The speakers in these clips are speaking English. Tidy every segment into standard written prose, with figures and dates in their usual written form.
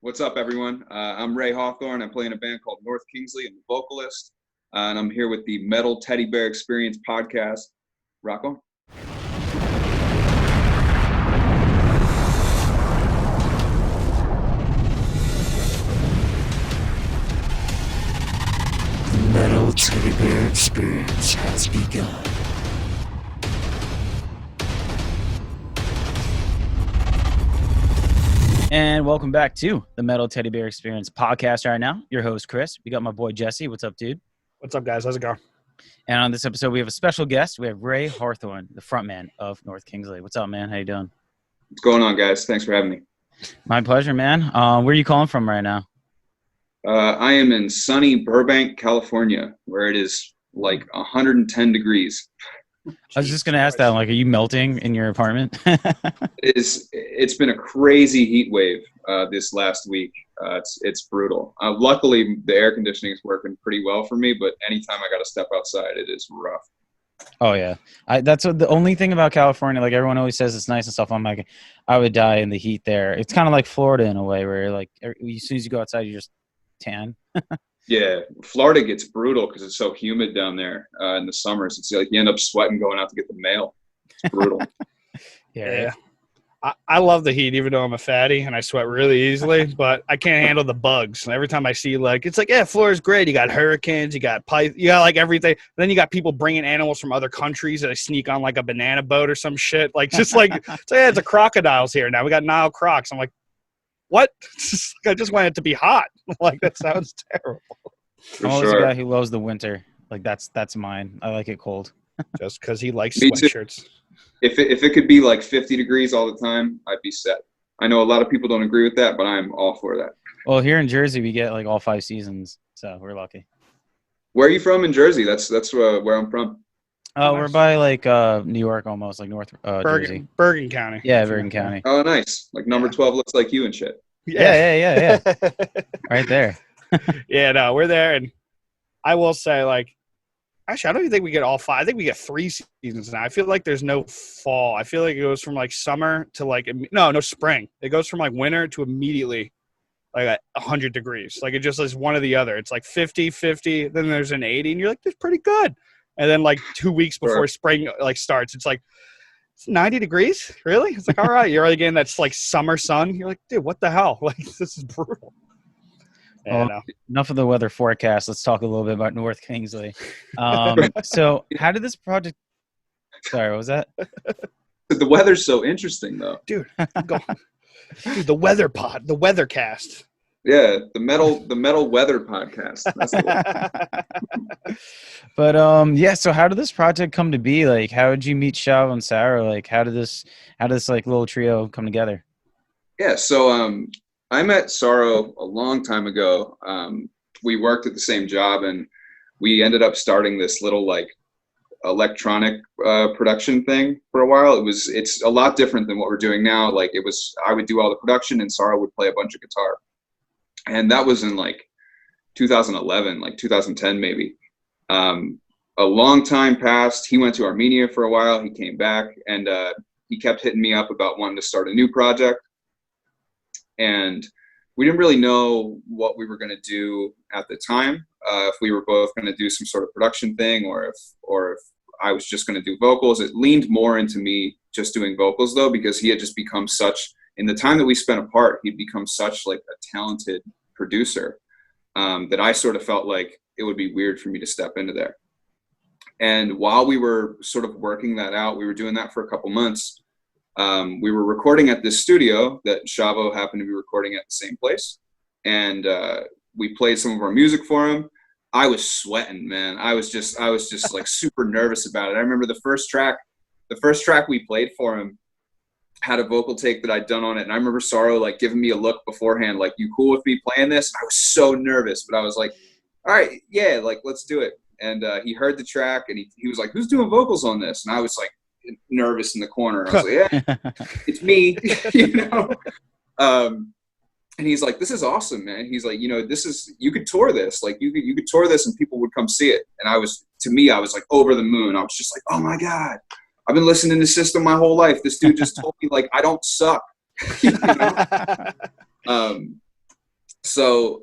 What's up, everyone? I'm Ray Hawthorne. I play in a band called North Kingsley. I'm the vocalist, and I'm here with the Metal Teddy Bear Experience podcast. Rock on. The Metal Teddy Bear Experience has begun. And welcome back to the Metal Teddy Bear Experience podcast right now. Your host, Chris. We got my boy, Jesse. What's up, dude? What's up, guys? How's it going? And on this episode, we have a special guest. We have Ray Hawthorne, the frontman of North Kingsley. What's up, man? How you doing? What's going on, guys? Thanks for having me. My pleasure, man. Where are you calling from right now? I am in sunny Burbank, California, where it is like 110 degrees. I was just going to ask that. Like, are you melting in your apartment? It's been a crazy heat wave this last week. It's brutal. Luckily, the air conditioning is working pretty well for me, but anytime I got to step outside, it is rough. Oh, yeah. That's the only thing about California. Like, everyone always says it's nice and stuff. I'm like, I would die in the heat there. It's kind of like Florida in a way where, like, as soon as you go outside, you just tan. Yeah, Florida gets brutal because it's so humid down there in the summers. It's like you end up sweating going out to get the mail. It's brutal. Yeah. I love the heat, even though I'm a fatty and I sweat really easily, but I can't handle the bugs. And every time I see, it's like, yeah, Florida's great. You got hurricanes, you got like everything. Then you got people bringing animals from other countries that sneak on like a banana boat or some shit. Like, just like, so yeah, it's a crocodiles here now. We got Nile crocs. I'm like, what? I just want it to be hot. Like, that sounds terrible. I'm always a guy who loves the winter. Like, that's mine. I like it cold. Just because he likes Me sweatshirts. Too. If it could be like 50 degrees all the time, I'd be set. I know a lot of people don't agree with that, but I'm all for that. Well, here in Jersey, we get like all 5 seasons, so we're lucky. Where are you from in Jersey? That's where I'm from. Oh, we're by like New York almost, like North Jersey. Bergen County. Yeah, Bergen County. Oh, nice. Like number 12 looks like you and shit. Yeah. Right there. Yeah, no, we're there, and I will say, like, actually, I don't even think we get all 5. I think we get 3 seasons now. I feel like there's no fall. I feel like it goes from like summer to like no spring. It goes from like winter to immediately like 100 degrees. Like, it just is one or the other. It's like 50, 50, then there's an 80, and you're like, that's pretty good. And then like 2 weeks before spring like starts, it's like, it's 90 degrees? Really? It's like, all right, you're already getting that's like summer sun. You're like, dude, what the hell? Like, this is brutal. Well, enough of the weather forecast. Let's talk a little bit about North Kingsley. So how did this project – sorry, what was that? The weather's so interesting, though. Dude, go on. Dude, the weather pod, the weather cast. Yeah, the metal weather podcast. That's the one. But yeah, so how did this project come to be? Like, how did you meet Shavo and Sarah? Like, how did this like little trio come together? Yeah, so I met Sorrow a long time ago. We worked at the same job, and we ended up starting this little like electronic production thing for a while. It's a lot different than what we're doing now. Like, I would do all the production, and Sorrow would play a bunch of guitar. And that was in like 2011, like 2010 maybe. A long time passed. He went to Armenia for a while. He came back, and he kept hitting me up about wanting to start a new project. And we didn't really know what we were going to do at the time, if we were both going to do some sort of production thing, or if I was just going to do vocals. It leaned more into me just doing vocals, though, because he had just become such, in the time that we spent apart, he'd become such like a talented producer that I sort of felt like it would be weird for me to step into there. And while we were sort of working that out, we were doing that for a couple months. We were recording at this studio that Shavo happened to be recording at the same place. And we played some of our music for him. I was sweating, man. I was just like super nervous about it. I remember the first track we played for him had a vocal take that I'd done on it. And I remember Sorrow like giving me a look beforehand, like, you cool with me playing this? And I was so nervous, but I was like, all right, yeah, like, let's do it. And he heard the track, and he was like, who's doing vocals on this? And I was like, nervous in the corner. I was like, yeah, it's me. You know. And he's like, this is awesome, man. He's like, you could tour this. Like, you could tour this and people would come see it. And I was like over the moon. I was just like, oh my God, I've been listening to System my whole life. This dude just told me, like, I don't suck. You know? So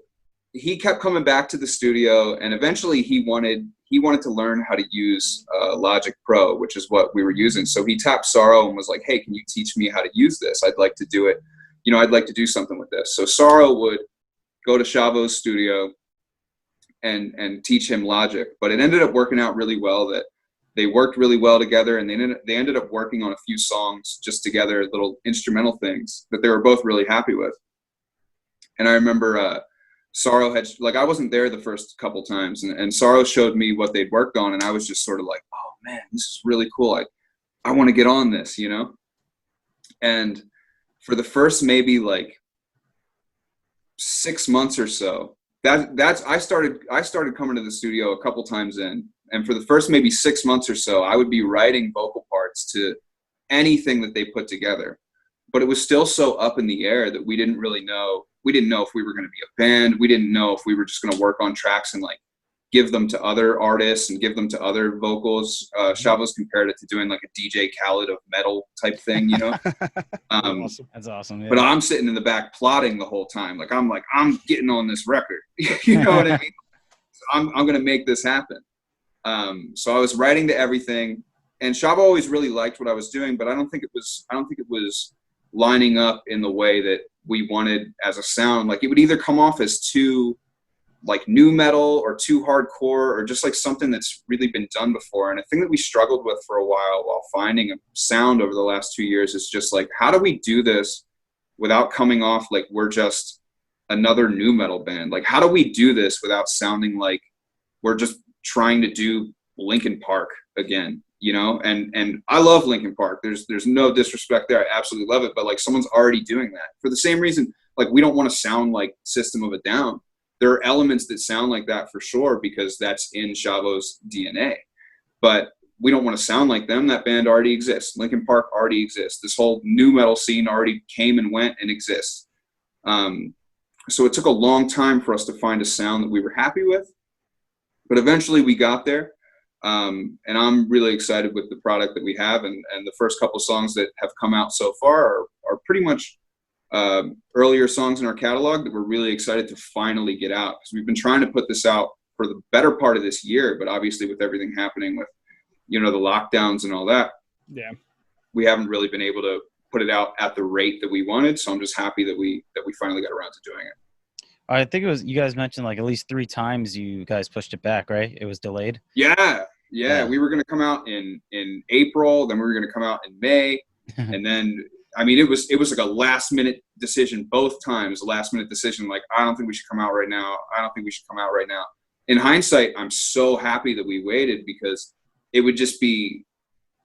he kept coming back to the studio, and eventually he wanted to learn how to use Logic Pro, which is what we were using. So he tapped Sorrow and was like, hey, can you teach me how to use this? I'd like to do it. I'd like to do something with this. So Sorrow would go to Shavo's studio and teach him Logic. But it ended up working out really well, that they worked really well together, and they ended up working on a few songs just together, little instrumental things that they were both really happy with. And I remember Sorrow had, like, I wasn't there the first couple times, and Sorrow showed me what they'd worked on, and I was just sort of like, oh man, this is really cool. I want to get on this, And for the first maybe like 6 months or so, I started coming to the studio a couple times in, and for the first maybe 6 months or so, I would be writing vocal parts to anything that they put together. But it was still so up in the air that we didn't really know. We didn't know if we were going to be a band. We didn't know if we were just going to work on tracks and like give them to other artists and give them to other vocals. Shavo's compared it to doing like a DJ Khaled of metal type thing, Awesome. That's awesome. Yeah. But I'm sitting in the back plotting the whole time. I'm getting on this record. You know what I mean? I'm going to make this happen. So I was writing to everything, and Shavo always really liked what I was doing, but I don't think it was lining up in the way that we wanted as a sound. Like, it would either come off as too like new metal or too hardcore, or just like something that's really been done before. And a thing that we struggled with for a while finding a sound over the last 2 years is just like, how do we do this without coming off like we're just another new metal band? Like, how do we do this without sounding like we're just trying to do Linkin Park again? And I love Linkin Park. There's no disrespect there. I absolutely love it. But like, someone's already doing that for the same reason. Like, we don't want to sound like System of a Down. There are elements that sound like that for sure, because that's in Shavo's DNA. But we don't want to sound like them. That band already exists. Linkin Park already exists. This whole new metal scene already came and went and exists. So it took a long time for us to find a sound that we were happy with. But eventually we got there. And I'm really excited with the product that we have, and the first couple songs that have come out so far are pretty much earlier songs in our catalog that we're really excited to finally get out, because we've been trying to put this out for the better part of this year, but obviously with everything happening with the lockdowns and all that, we haven't really been able to put it out at the rate that we wanted. So I'm just happy that we finally got around to doing it. I think it was, you guys mentioned like at least 3 times you guys pushed it back, right? It was delayed. Yeah. We were going to come out in April, then we were going to come out in May. And then, I mean, it was like a last minute decision, both times, a last minute decision. Like, I don't think we should come out right now. I don't think we should come out right now. In hindsight, I'm so happy that we waited, because it would just be,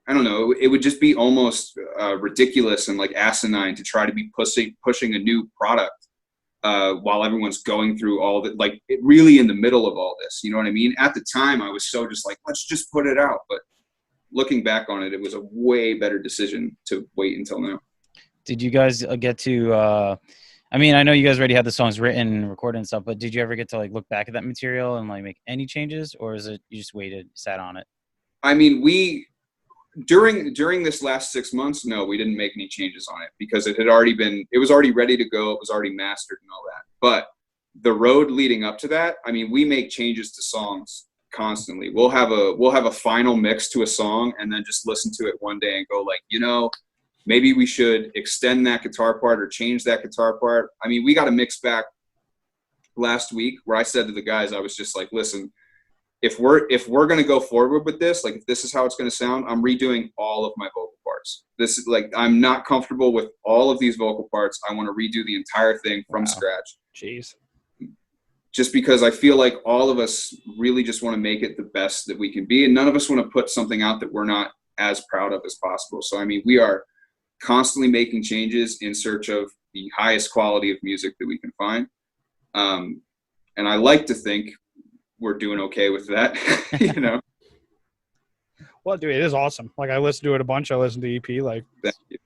I don't know, it would just be almost ridiculous and like asinine to try to be pushing a new product while everyone's going through all that, like, it really in the middle of all this, you know what I mean? At the time, I was so just like, let's just put it out. But looking back on it, it was a way better decision to wait until now. Did you guys get to, I mean, I know you guys already had the songs written and recorded and stuff, but did you ever get to like look back at that material and like make any changes, or is it you just waited, sat on it? I mean, during this last 6 months, no, we didn't make any changes on it, because it was already ready to go. It was already mastered and all that. But the road leading up to that, I mean, we make changes to songs constantly. We'll have a final mix to a song and then just listen to it one day and go like, maybe we should extend that guitar part or change that guitar part. I mean, we got a mix back last week where I said to the guys, I was just like, listen, if we're going to go forward with this, like if this is how it's going to sound, I'm redoing all of my vocal parts. This is like, I'm not comfortable with all of these vocal parts. I want to redo the entire thing from scratch. Jeez. Just because I feel like all of us really just want to make it the best that we can be. And none of us want to put something out that we're not as proud of as possible. So, I mean, we are constantly making changes in search of the highest quality of music that we can find. And I like to think we're doing okay with that, Well, dude, it is awesome. Like, I listened to it a bunch. I listened to EP like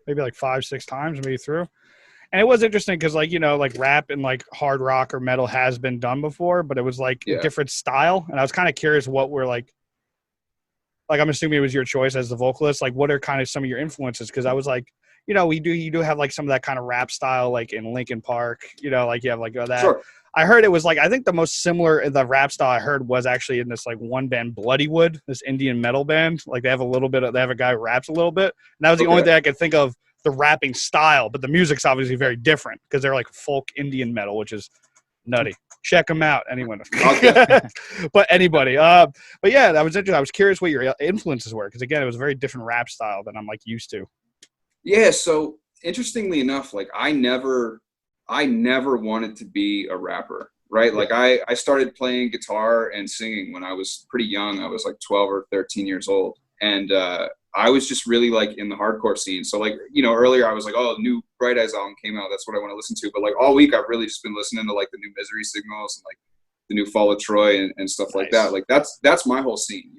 maybe like 5-6 times maybe through. And it was interesting because, like, like rap and like hard rock or metal has been done before, but it was like a different style. And I was kind of curious what were like I'm assuming it was your choice as the vocalist. Like, what are kind of some of your influences? Because I was like, you do have like some of that kind of rap style, like in Linkin Park, like you have like that. Sure. I heard it was like, I think the most similar, the rap style I heard was actually in this like one band, Bloodywood, this Indian metal band. Like they have they have a guy who raps a little bit. And that was the only thing I could think of the rapping style, but the music's obviously very different because they're like folk Indian metal, which is nutty. Check them out. Anyone. But anybody. But yeah, that was interesting. I was curious what your influences were. Because again, it was a very different rap style than I'm like used to. Yeah. So interestingly enough, like I never wanted to be a rapper, right? Like I started playing guitar and singing when I was pretty young. I was like 12 or 13 years old. And I was just really like in the hardcore scene. So like, earlier I was like, oh, new Bright Eyes album came out. That's what I want to listen to. But like all week I've really just been listening to like the new Misery Signals and like the new Fall of Troy and stuff like that. Like that's my whole scene,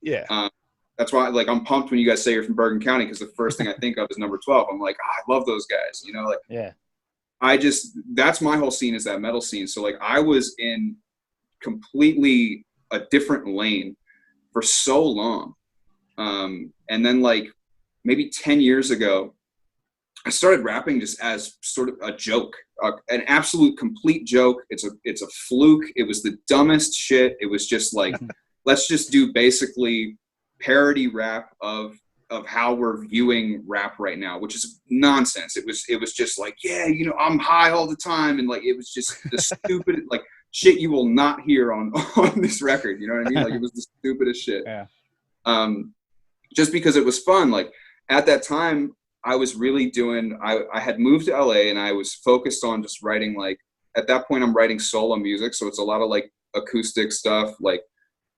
Yeah. That's why like I'm pumped when you guys say you're from Bergen County, because the first thing I think of is number 12. I'm like, I love those guys, like Yeah. that's my whole scene, is that metal scene. So like I was in completely a different lane for so long. And then like maybe 10 years ago, I started rapping just as sort of a joke, an absolute complete joke. It's a fluke. It was the dumbest shit. It was just like, let's just do basically parody rap of how we're viewing rap right now, which is nonsense. It was just like, yeah, I'm high all the time. And like, it was just the stupid, like shit you will not hear on this record. You know what I mean? Like it was the stupidest shit. Yeah. Just because it was fun. Like at that time I was really I had moved to LA and I was focused on just writing, like at that point I'm writing solo music. So it's a lot of like acoustic stuff, like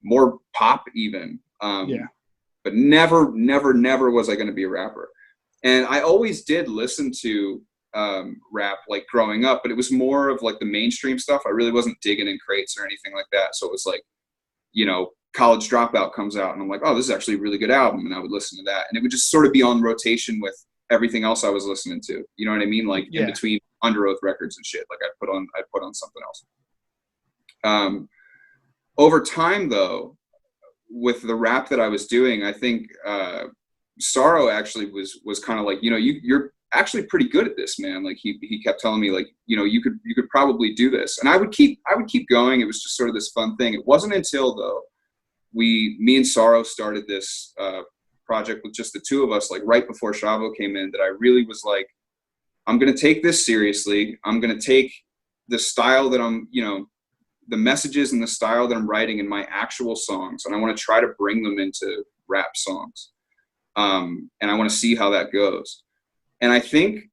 more pop even. But never was I going to be a rapper. And I always did listen to rap like growing up, but it was more of like the mainstream stuff. I really wasn't digging in crates or anything like that. So it was like, College Dropout comes out and I'm like, oh, this is actually a really good album. And I would listen to that. And it would just sort of be on rotation with everything else I was listening to. You know what I mean? Like in between Under Oath records and shit. Like I'd put on something else. Over time though, with the rap that I was doing, I think Sorrow actually was kind of like, you're actually pretty good at this, man. Like he kept telling me like, you could probably do this. And I would keep going. It was just sort of this fun thing. It wasn't until though me and Sorrow started this project with just the two of us, like right before Shavo came in, that I really was like, I'm going to take this seriously. I'm going to take the style that I'm, the messages and the style that I'm writing in my actual songs, and I want to try to bring them into rap songs. And I want to see how that goes. And I think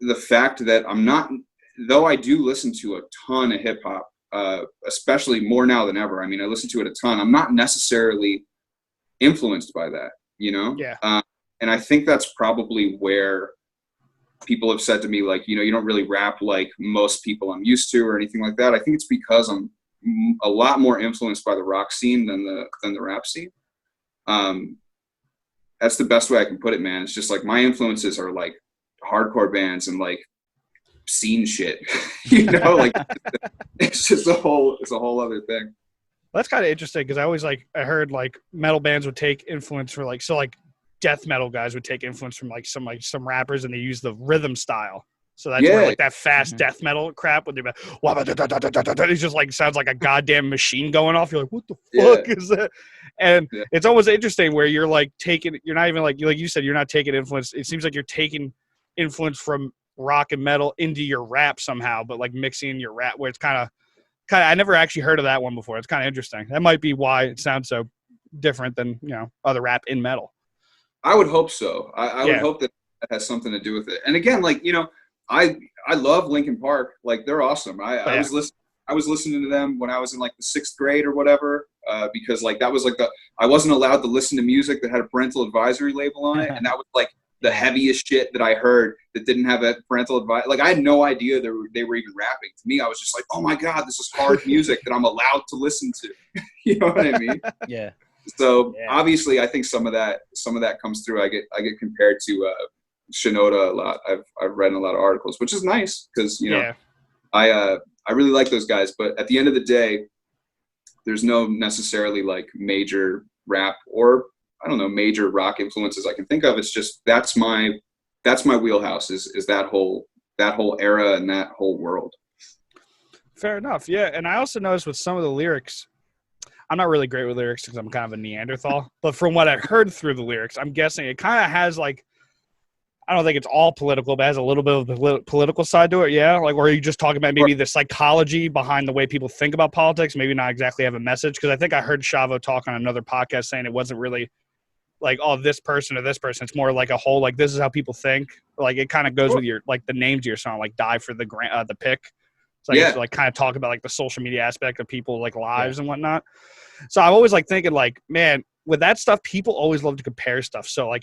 the fact that though I do listen to a ton of hip hop, especially more now than ever. I mean, I listen to it a ton. I'm not necessarily influenced by that, Yeah. And I think that's probably where people have said to me, like, you don't really rap like most people I'm used to or anything like that. I think it's because I'm a lot more influenced by the rock scene than the rap scene. That's the best way I can put it, man. It's just like my influences are like hardcore bands and like scene shit, like it's just a whole other thing. That's kind of interesting because I heard like metal bands would take influence for like, so like death metal guys would take influence from like some rappers and they use the rhythm style. So that's where like that fast death metal crap when they're it just like sounds like a goddamn machine going off. You're like, what the fuck is that? And it's almost interesting where you're like you're not even like you said, you're not taking influence. It seems like you're taking influence from rock and metal into your rap somehow, but like mixing your rap where it's kind of I never actually heard of that one before. It's kind of interesting. That might be why it sounds so different than other rap in metal. I would hope so. I would hope that has something to do with it. And again, like I love Linkin Park. Like they're awesome. I was listening to them when I was in like the 6th grade or whatever, because like that was like I wasn't allowed to listen to music that had a parental advisory label on it, and that was like the heaviest shit that I heard that didn't have a parental advice. Like I had no idea they were even rapping. To me, I was just like, oh my God, this is hard music that I'm allowed to listen to. You know what I mean? Yeah. So obviously I think some of that comes through. I get compared to Shinoda a lot. I've read in a lot of articles, which is nice because, I really like those guys, but at the end of the day, there's no necessarily like major rap or I don't know, major rock influences I can think of. It's just, that's my that's my wheelhouse is that whole era and that whole world. Fair enough. Yeah. And I also noticed with some of the lyrics, I'm not really great with lyrics because I'm kind of a Neanderthal, but from what I heard through the lyrics, I'm guessing it kind of has like, I don't think it's all political, but it has a little bit of the political side to it. Yeah. Like, or are you just talking about maybe the psychology behind the way people think about politics? Maybe not exactly have a message. Cause I think I heard Shavo talk on another podcast saying it wasn't really like, oh, this person or this person. It's more like a whole, like, this is how people think. Like it kind of goes with your, like the names of your song, like Die for the pick. So I guess like kind of talk about like the social media aspect of people like lives and whatnot. So I'm always like thinking like, man, with that stuff, people always love to compare stuff. So I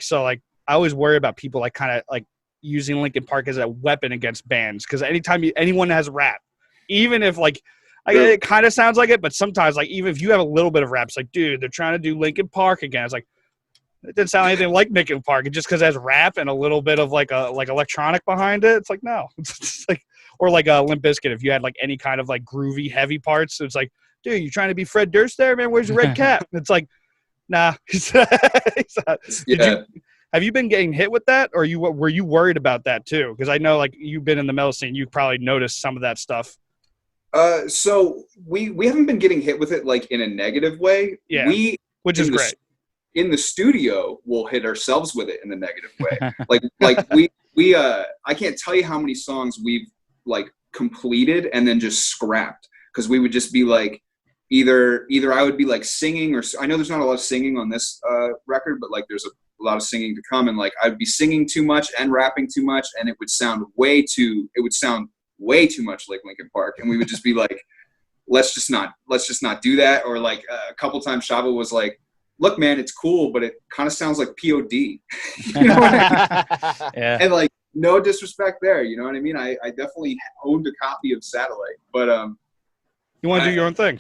always worry about people like kind of like using Linkin Park as a weapon against bands. Cause anytime anyone has rap, even if like, it kind of sounds like it, but sometimes like, even if you have a little bit of rap, it's like, dude, they're trying to do Linkin Park again. It's like, it didn't sound anything like Linkin Park. Just cause it has rap and a little bit of like electronic behind it. It's like, no, it's like, or like Limp Bizkit. If you had like any kind of like groovy, heavy parts, it's like, dude, you trying to be Fred Durst there, man? Where's your red cap? It's like, nah. Have you been getting hit with that, or were you worried about that too? Because I know, like, you've been in the metal scene, you probably noticed some of that stuff. So we haven't been getting hit with it like in a negative way. Yeah, which is great. In the studio, we'll hit ourselves with it in the negative way. like we I can't tell you how many songs we've like completed and then just scrapped because we would just be like. Either I would be like singing, or I know there's not a lot of singing on this record, but like there's a lot of singing to come, and like I'd be singing too much and rapping too much, and it would sound way too much like Linkin Park, and we would just be like, let's just not do that. Or like a couple times Shavo was like, look, man, it's cool, but it kind of sounds like POD. You know what I mean? Yeah. And like no disrespect there, you know what I mean? I definitely owned a copy of Satellite, but you want to do your own thing.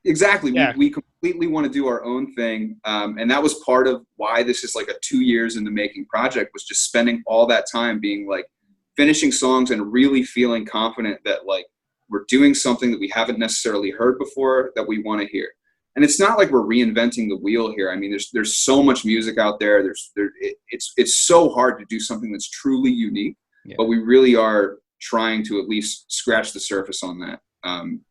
Exactly. Yeah. We completely want to do our own thing. And that was part of why this is like a 2 years in the making project, was just spending all that time being like finishing songs and really feeling confident that like we're doing something that we haven't necessarily heard before that we want to hear. And it's not like we're reinventing the wheel here. I mean, there's so much music out there. It's so hard to do something that's truly unique, but we really are trying to at least scratch the surface on that,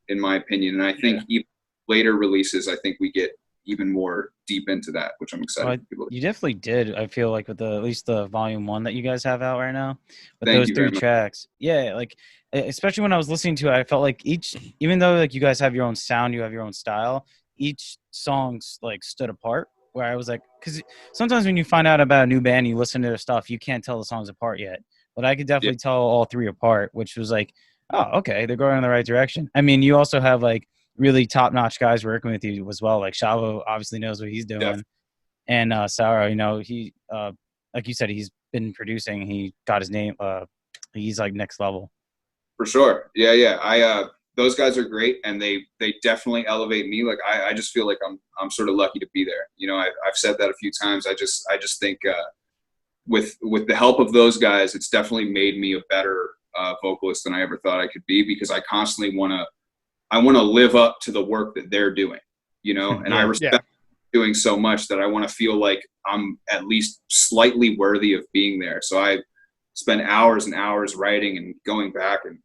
in my opinion. And I think even later releases, I think we get even more deep into that, which I'm excited. You definitely did. I feel like with at least the volume 1 that you guys have out right now, with those 3 tracks. Yeah, like especially when I was listening to it, I felt like even though like you guys have your own sound, you have your own style, each song's like stood apart. Where I was like, because sometimes when you find out about a new band, you listen to their stuff, you can't tell the songs apart yet. But I could definitely tell all 3 apart, which was like, oh, okay, they're going in the right direction. I mean, you also have like really top-notch guys working with you as well. Like Shavo obviously knows what he's doing, and Sarah, you know, he like you said, he's been producing. He got his name. He's like next level. For sure. Yeah. Those guys are great, and they definitely elevate me. Like I just feel like I'm sort of lucky to be there. You know, I've said that a few times. I just think with the help of those guys, it's definitely made me a better vocalist than I ever thought I could be, because I constantly want to live up to the work that they're doing, you know, and I respect doing so much that I want to feel like I'm at least slightly worthy of being there. So I spend hours and hours writing and going back. And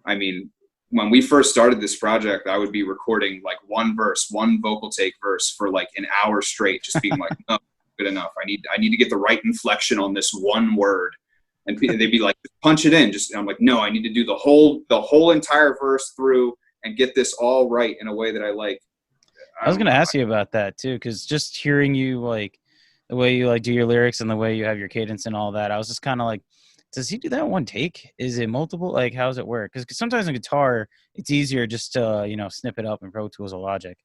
I mean, when we first started this project, I would be recording like one vocal take verse for like an hour straight, just being like, no, good enough. I need to get the right inflection on this one word. And they'd be like, punch it in. And I'm like, no, I need to do the whole entire verse through and get this all right in a way that I like. I was going to ask you about that too, because just hearing you, like the way you like do your lyrics and the way you have your cadence and all that, I was just kind of like, does he do that in one take? Is it multiple? Like, how does it work? Because sometimes in guitar, it's easier just to, you know, snip it up in Pro Tools or Logic.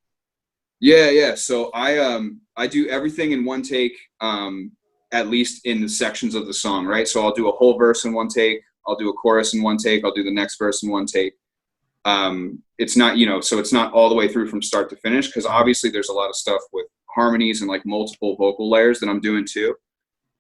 Yeah. So I do everything in one take, at least in the sections of the song, right? So I'll do a whole verse in one take. I'll do a chorus in one take. I'll do the next verse in one take. It's not, you know, so it's not all the way through from start to finish, because obviously there's a lot of stuff with harmonies and like multiple vocal layers that I'm doing too.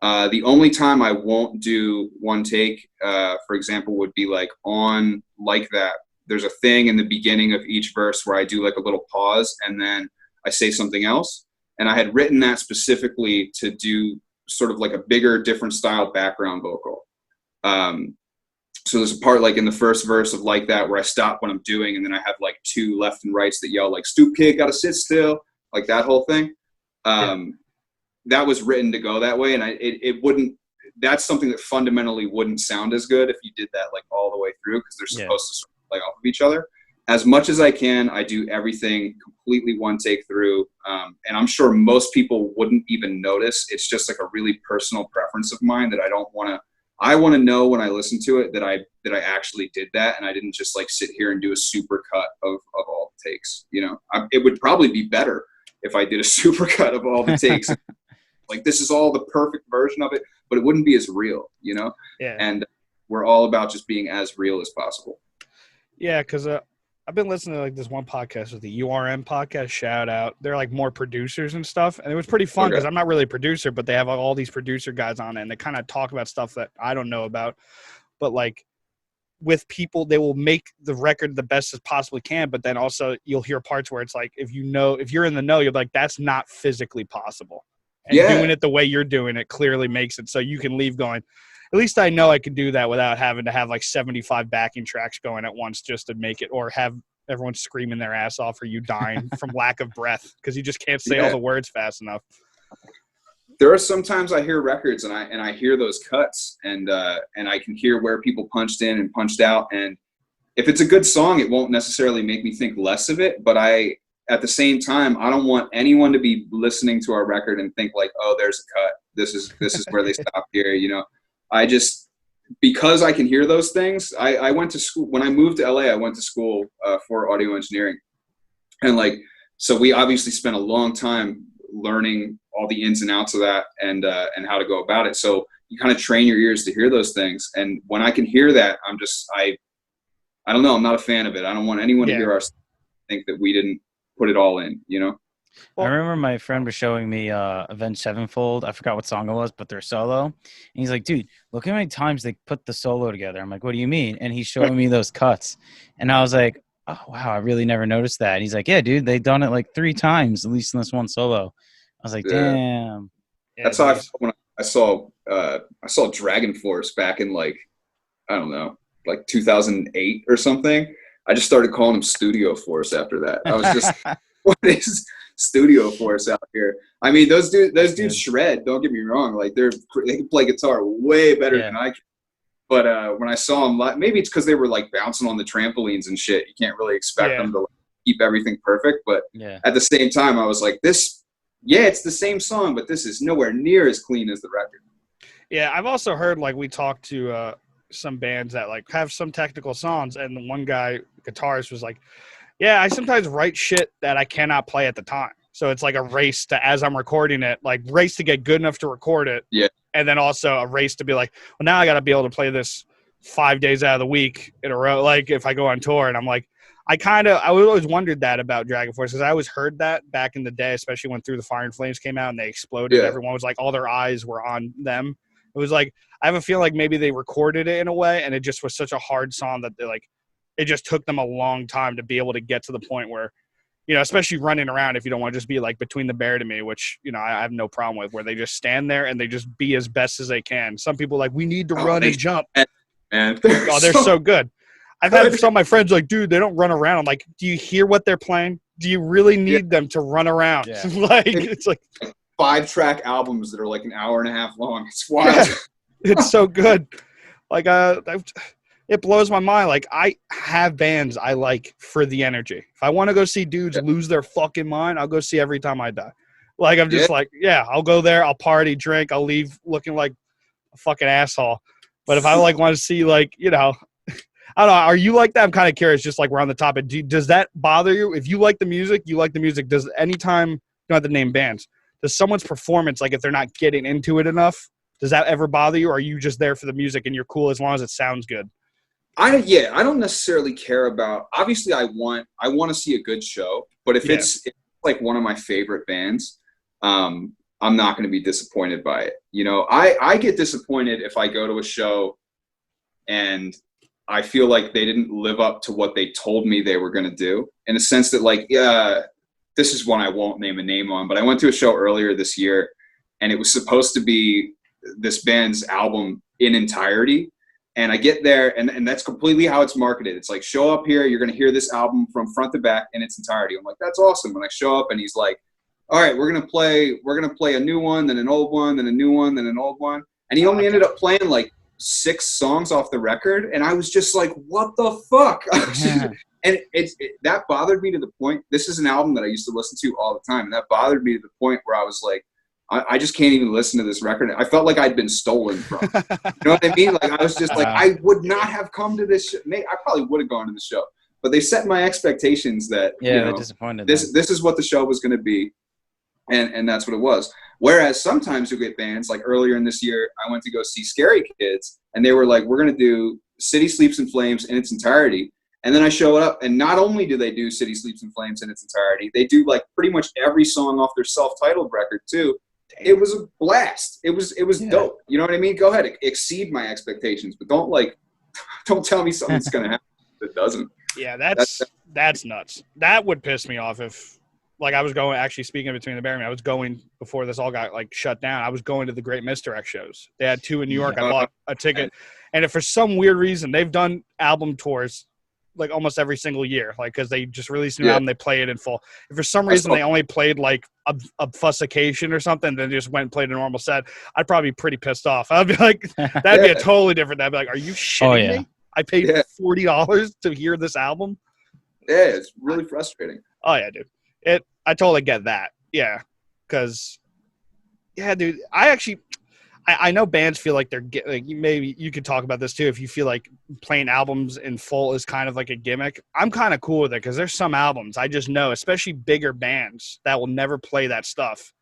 The only time I won't do one take, for example, would be like on Like That. There's a thing in the beginning of each verse where I do like a little pause and then I say something else. And I had written that specifically to do sort of like a bigger, different style background vocal. So there's a part like in the first verse of Like That where I stop what I'm doing, and then I have like two left and rights that yell like stoop kid, gotta sit still, like that whole thing. That was written to go that way, and it wouldn't. That's something that fundamentally wouldn't sound as good if you did that like all the way through, because they're supposed to sort of play off of each other. As much as I can, I do everything completely one take through, and I'm sure most people wouldn't even notice. It's just like a really personal preference of mine that I don't want to. I want to know when I listen to it that I actually did that, and I didn't just like sit here and do a super cut of all the takes. You know, it would probably be better if I did a super cut of all the takes. Like, this is all the perfect version of it, but it wouldn't be as real, you know? Yeah. And we're all about just being as real as possible. Yeah, because I've been listening to like this one podcast with the URM podcast, shout out. They're like more producers and stuff. And it was pretty fun because I'm not really a producer, but they have all these producer guys on it, and they kind of talk about stuff that I don't know about. But like with people, they will make the record the best as possibly can, but then also you'll hear parts where it's like, if you're in the know, you're like, that's not physically possible. And doing it the way you're doing it clearly makes it so you can leave going, at least I know I can do that without having to have like 75 backing tracks going at once just to make it, or have everyone screaming their ass off or you dying from lack of breath because you just can't say all the words fast enough. There are sometimes I hear records and I hear those cuts and I can hear where people punched in and punched out. And if it's a good song, it won't necessarily make me think less of it, but at the same time, I don't want anyone to be listening to our record and think like, oh, there's a cut. This is where they stop here. You know, because I can hear those things. I went to school when I moved to LA. I went to school for audio engineering, and like, so we obviously spent a long time learning all the ins and outs of that and how to go about it. So you kind of train your ears to hear those things. And when I can hear that, I don't know. I'm not a fan of it. I don't want anyone to hear our think that we didn't put it all in, you know? I remember my friend was showing me Avenged Sevenfold. I forgot what song it was, but their solo. And he's like, dude, look how many times they put the solo together. I'm like, what do you mean? And he's showing me those cuts. And I was like, oh, wow, I really never noticed that. And he's like, yeah, dude, they've done it like 3 times, at least in this one solo. I was like, damn. Yeah, that's how I felt when I saw Dragon Force back in like, I don't know, like 2008 or something. I just started calling them Studio Force after that. I was just, what is Studio Force out here? I mean, those dudes shred. Don't get me wrong. Like they can play guitar way better than I can. But when I saw them live, maybe it's because they were like bouncing on the trampolines and shit. You can't really expect them to like, keep everything perfect. But at the same time, I was like, it's the same song, but this is nowhere near as clean as the record. Yeah, I've also heard like we talked to some bands that like have some technical songs, and the one guy, guitarist, was like, yeah, I sometimes write shit that I cannot play at the time. So it's like a race to, as I'm recording it, like race to get good enough to record it. Yeah. And then also a race to be like, well, now I got to be able to play this 5 days out of the week in a row. Like if I go on tour, and I'm like, I always wondered that about Dragon Force, because I always heard that back in the day, especially when Through the Fire and Flames came out and they exploded. Yeah. Everyone was like, all their eyes were on them. It was like, I have a feeling like maybe they recorded it in a way, and it just was such a hard song that they like, it just took them a long time to be able to get to the point where, you know, especially running around, if you don't want to just be like Between the Bear to Me, which, you know, I have no problem with, where they just stand there and they just be as best as they can. Some people like, we need to run and jump. Man, they're so good. I've had some of my friends like, dude, they don't run around. I'm like, do you hear what they're playing? Do you really need them to run around? Yeah. Like, it's like 5-track albums that are like an hour and a half long. It's wild. Yeah. It's so good. Like, it blows my mind. Like, I have bands I like for the energy. If I want to go see dudes lose their fucking mind, I'll go see Every Time I Die. Like, I'm just like, I'll go there, I'll party, drink, I'll leave looking like a fucking asshole. But if I like want to see, like, you know, I don't know, are you like that? I'm kind of curious, just like we're on the topic. Does that bother you? If you like the music, you like the music. Does anytime, you don't have to name bands, does someone's performance, like if they're not getting into it enough, does that ever bother you? Or are you just there for the music and you're cool as long as it sounds good? I don't necessarily care about, obviously I want to see a good show, but if it's like one of my favorite bands, I'm not going to be disappointed by it. You know, I get disappointed if I go to a show and I feel like they didn't live up to what they told me they were going to do, in a sense that, like, this is one I won't name a name on, but I went to a show earlier this year, and it was supposed to be this band's album in entirety. And I get there, and that's completely how it's marketed. It's like, show up here, you're going to hear this album from front to back in its entirety. I'm like, that's awesome. When I show up, and he's like, all right, we're going to play a new one, then an old one, then a new one, then an old one. And he only ended up playing like 6 songs off the record. And I was just like, what the fuck? And that bothered me to the point. This is an album that I used to listen to all the time. And that bothered me to the point where I was like, I just can't even listen to this record. I felt like I'd been stolen from. You know what I mean? Like, I was just like, I would not have come to this show. I probably would have gone to the show. But they set my expectations that, they're disappointed. This is what the show was going to be. And that's what it was. Whereas sometimes you'll get bands, like earlier in this year, I went to go see Scary Kids. And they were like, we're going to do City Sleeps in Flames in its entirety. And then I show up, and not only do they do City Sleeps in Flames in its entirety, they do like pretty much every song off their self-titled record too. It was a blast. It was dope. You know what I mean? Go ahead, exceed my expectations, but don't tell me something's gonna happen that doesn't. Yeah, that's nuts. That would piss me off if, like, I was going, actually speaking between the Barry, I was going before this all got like shut down. I was going to the Great Misdirect shows. They had 2 in New York. I bought a ticket, and if for some weird reason they've done album tours like almost every single year, like, because they just released an album, they play it in full. If for some reason they only played like a Fussacation or something, then just went and played a normal set, I'd probably be pretty pissed off. I'd be like, that'd be a totally different. I'd be like, are you shitting me? I paid $40 to hear this album. Yeah, it's really frustrating. Oh yeah, dude. I totally get that. Yeah, because dude, I know bands feel like they're like, maybe you could talk about this too. If you feel like playing albums in full is kind of like a gimmick, I'm kind of cool with it because there's some albums I just know, especially bigger bands, that will never play that stuff.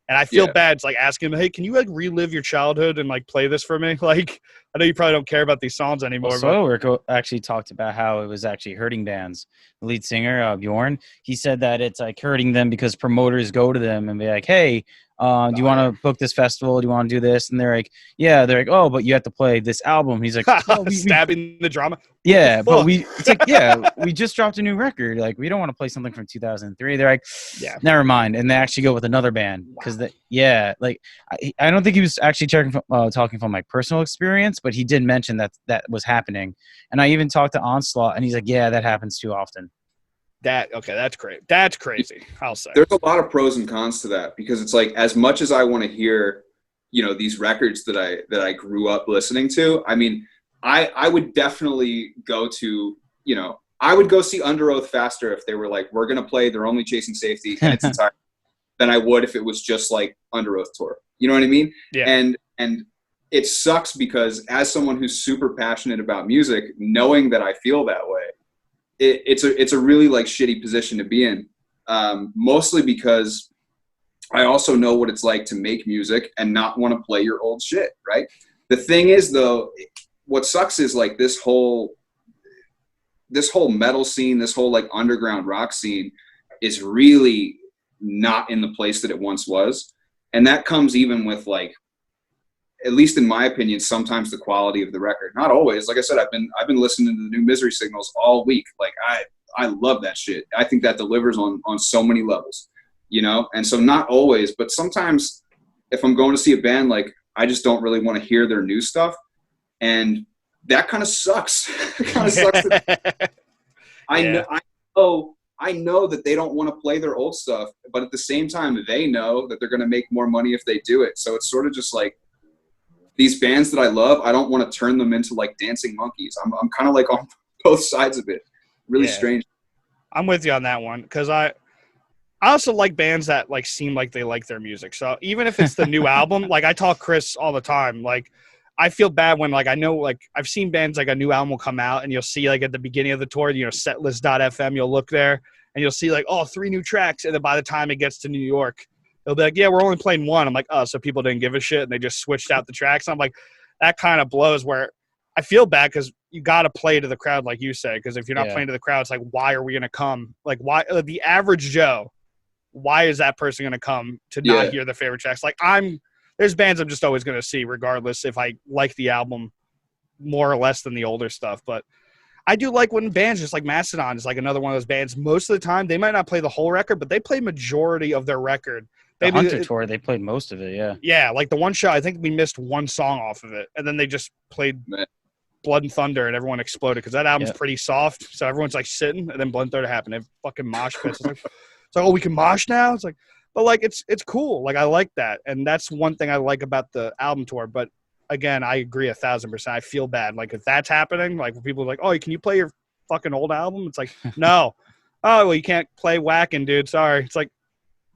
And I feel bad. It's like asking them, hey, can you like relive your childhood and like play this for me? Like, I know you probably don't care about these songs anymore. Well, Soilwork actually talked about how it was actually hurting bands. The lead singer, Bjorn, he said that it's like hurting them because promoters go to them and be like, hey, do you want to book this festival? Do you want to do this? And they're like, oh, but you have to play this album. He's like, oh, stabbing the drama. Yeah, but it's like, we just dropped a new record. Like, we don't want to play something from 2003. They're like, never mind. And they actually go with another band because I don't think he was actually talking from like personal experience, but he did mention that was happening. And I even talked to Onslaught, and he's like, yeah, that happens too often. That's great. That's crazy. I'll say there's a lot of pros and cons to that, because it's like, as much as I want to hear, these records that I grew up listening to, I mean, I would definitely go to, I would go see Under Oath faster if they were like, we're going to play They're Only Chasing Safety and its entire than I would if it was just like Under Oath tour. You know what I mean? Yeah. And it sucks because as someone who's super passionate about music, knowing that I feel that way, it's a really like shitty position to be in. Mostly because I also know what it's like to make music and not want to play your old shit, right? The thing is, though, what sucks is like this whole metal scene, this whole like underground rock scene is really not in the place that it once was. And that comes even with like, at least in my opinion, sometimes the quality of the record. Not always. Like I said, I've been listening to the new Misery Signals all week. Like I love that shit. I think that delivers on so many levels, And so not always, but sometimes if I'm going to see a band, like I just don't really want to hear their new stuff. And that kind of sucks. It kind of sucks. I know that they don't want to play their old stuff, but at the same time, they know that they're going to make more money if they do it. So it's sort of just like these bands that I love, I don't want to turn them into like dancing monkeys. I'm kind of like on both sides of it. Really strange. I'm with you on that one because I also like bands that like seem like they like their music. So even if it's the new album, like I talk Chris all the time, like I feel bad when like I know like I've seen bands like a new album will come out and you'll see like at the beginning of the tour, setlist.fm, you'll look there and you'll see like, 3 new tracks. And then by the time it gets to New York, they'll be like, yeah, we're only playing 1. I'm like, oh, so people didn't give a shit and they just switched out the tracks. I'm like, that kind of blows where I feel bad because you got to play to the crowd, like you say, because if you're not playing to the crowd, it's like, why are we going to come? Like, why the average Joe, why is that person going to come to not hear their favorite tracks? Like there's bands I'm just always going to see regardless if I like the album more or less than the older stuff. But I do like when bands just like Mastodon is like another one of those bands. Most of the time, they might not play the whole record, but they play majority of their record. The Hunter tour, they played most of it, yeah. Yeah, like the one show, I think we missed one song off of it, and then they just played Blood and Thunder, and everyone exploded because that album's pretty soft, so everyone's like sitting, and then Blood and Thunder happened. They fucking mosh pits. It's like, oh, we can mosh now? It's like, but like it's cool. Like I like that, and that's one thing I like about the album tour. But again, I agree 1,000%. I feel bad. Like if that's happening, like when people are like, oh, can you play your fucking old album? It's like, no. Oh, well, you can't play Whackin', dude. Sorry. It's like,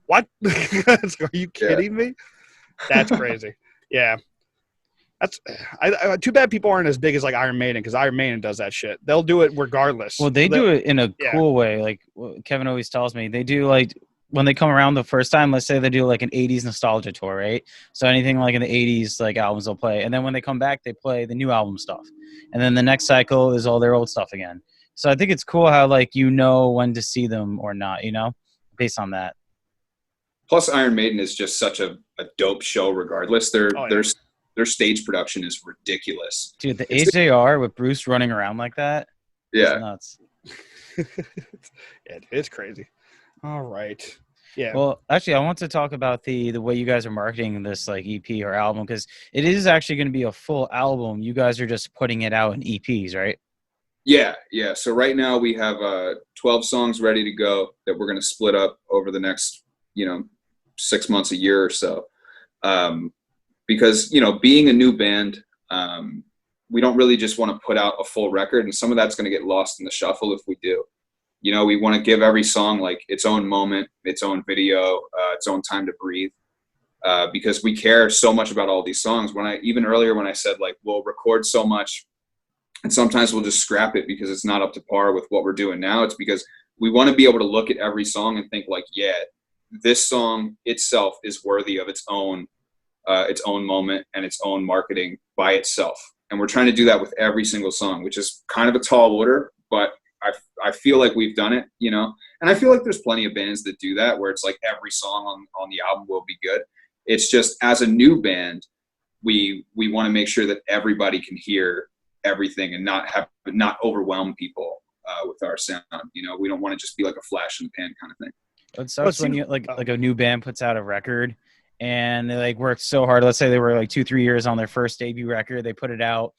what? Are you kidding me? That's crazy. Yeah. That's too bad people aren't as big as like Iron Maiden, because Iron Maiden does that shit. They'll do it regardless. Well, they do it in a cool way. Like Kevin always tells me, they do like when they come around the first time, let's say they do like an 80s nostalgia tour, right? So anything like in the 80s, like albums they'll play. And then when they come back, they play the new album stuff. And then the next cycle is all their old stuff again. So I think it's cool how like you know when to see them or not, you know, based on that. Plus, Iron Maiden is just such a dope show regardless. Their stage production is ridiculous. Dude, the AJR with Bruce running around like that. Yeah. Nuts. It's crazy. All right. Yeah. Well, actually, I want to talk about the way you guys are marketing this like EP or album, because it is actually going to be a full album. You guys are just putting it out in EPs, right? Yeah. So right now we have 12 songs ready to go that we're going to split up over the next, 6 months, a year or so. Because, being a new band, we don't really just want to put out a full record, and some of that's going to get lost in the shuffle if we do. We want to give every song like its own moment, its own video, its own time to breathe, because we care so much about all these songs. Even earlier when I said like we'll record so much and sometimes we'll just scrap it because it's not up to par with what we're doing now, it's because we want to be able to look at every song and think like, yeah, this song itself is worthy of its own moment and its own marketing by itself. And we're trying to do that with every single song, which is kind of a tall order, but I feel like we've done it, and I feel like there's plenty of bands that do that, where it's like every song on the album will be good. It's just, as a new band, we want to make sure that everybody can hear everything and not overwhelm people with our sound. We don't want to just be like a flash in the pan kind of thing. It sucks when you like a new band puts out a record and they like worked so hard. Let's say they were like 2-3 years on their first debut record. They put it out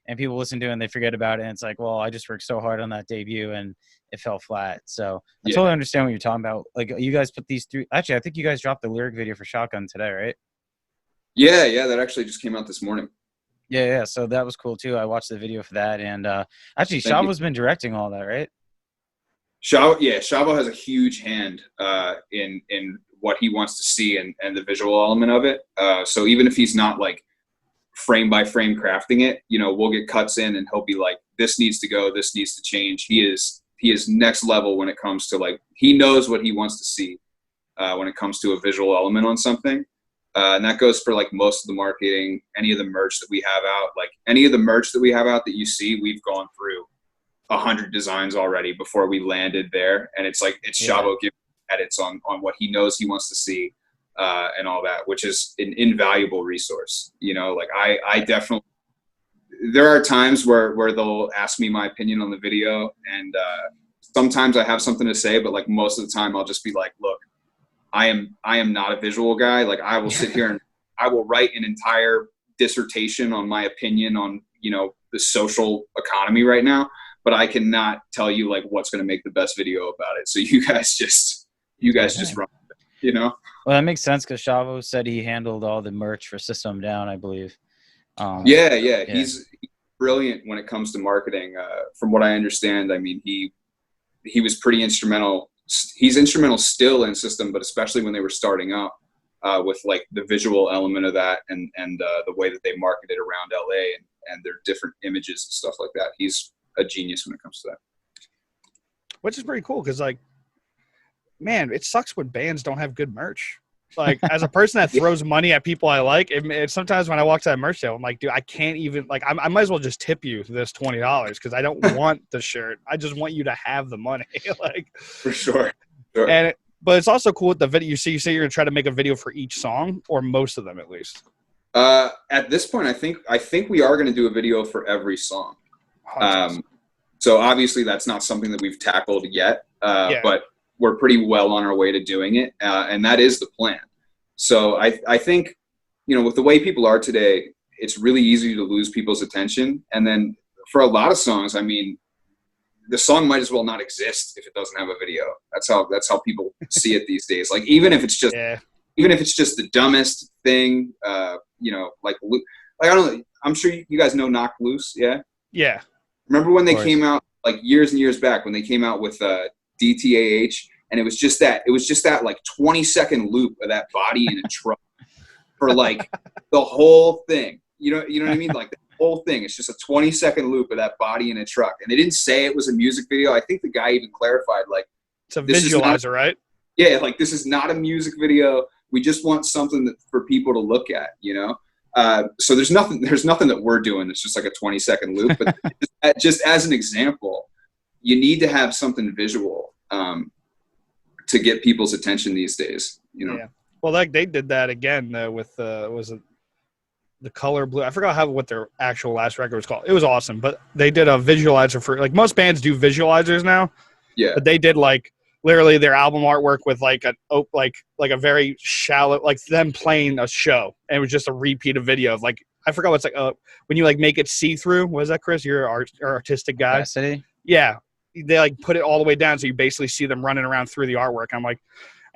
and people listen to it and they forget about it. And it's like, well, I just worked so hard on that debut and it fell flat. So I totally understand what you're talking about. Like you guys put these three, actually, I think you guys dropped the lyric video for Shotgun today, right? Yeah. That actually just came out this morning. Yeah. So that was cool too. I watched the video for that. And actually Shavo's been directing all that, right? Shavo has a huge hand in what he wants to see and the visual element of it. So even if he's not like frame by frame crafting it, we'll get cuts in and he'll be like, this needs to go, this needs to change. He is next level when it comes to like, he knows what he wants to see when it comes to a visual element on something. And that goes for like most of the marketing, any of the merch that we have out, like any of the merch that we have out that you see, we've gone through 100 designs already before we landed there. And it's like, it's Shavo giving edits on what he knows he wants to see and all that, which is an invaluable resource. Like I definitely, there are times where they'll ask me my opinion on the video, and sometimes I have something to say, but like most of the time I'll just be like, look, I am not a visual guy. Like I will sit here and I will write an entire dissertation on my opinion on, the social economy right now, but I cannot tell you like what's going to make the best video about it. So you guys just run, Well, that makes sense because Shavo said he handled all the merch for System Down, I believe. Yeah. He's brilliant when it comes to marketing. From what I understand, I mean, he was pretty instrumental. He's instrumental still in System, but especially when they were starting up with like the visual element of that and the way that they marketed around LA and their different images and stuff like that. He's a genius when it comes to that. Which is pretty cool because, like, man, it sucks when bands don't have good merch. Like, as a person that throws money at people I like, it sometimes when I walk to that merch sale, I'm like, dude, I can't even, like, I might as well just tip you this $20 because I don't want the shirt. I just want you to have the money. Like, for sure. But it's also cool with the video. You say you're going to try to make a video for each song, or most of them at least. At this point, I think we are going to do a video for every song. So obviously that's not something that we've tackled yet, but we're pretty well on our way to doing it. And that is the plan. So I think, with the way people are today, it's really easy to lose people's attention. And then for a lot of songs, I mean, the song might as well not exist if it doesn't have a video. That's how people see it these days. Like even if it's just the dumbest thing, like I don't know. I'm sure you guys know Knock Loose, yeah? Yeah. Remember when they came out like years and years back when they came out with DTAH, and it was just that like 20-second loop of that body in a truck for like the whole thing. You know what I mean? Like the whole thing. It's just a 20-second loop of that body in a truck. And they didn't say it was a music video. I think the guy even clarified, like, it's a visualizer, right? Yeah, like this is not a music video. We just want something for people to look at, So there's nothing that we're doing that's just like a 20-second loop. But just as an example, you need to have something visual to get people's attention these days, Yeah. Well, like they did that again with was it the Color Blue? I forgot what their actual last record was called. It was awesome, but they did a visualizer for, like, most bands do visualizers now. Yeah. But they did like literally their album artwork with like a very shallow, like them playing a show, and it was just a repeat of video of, like, I forgot what's like when you like make it see through. What is that, Chris? You're an artistic guy. Opacity? Yeah, they like put it all the way down, so you basically see them running around through the artwork. I'm like,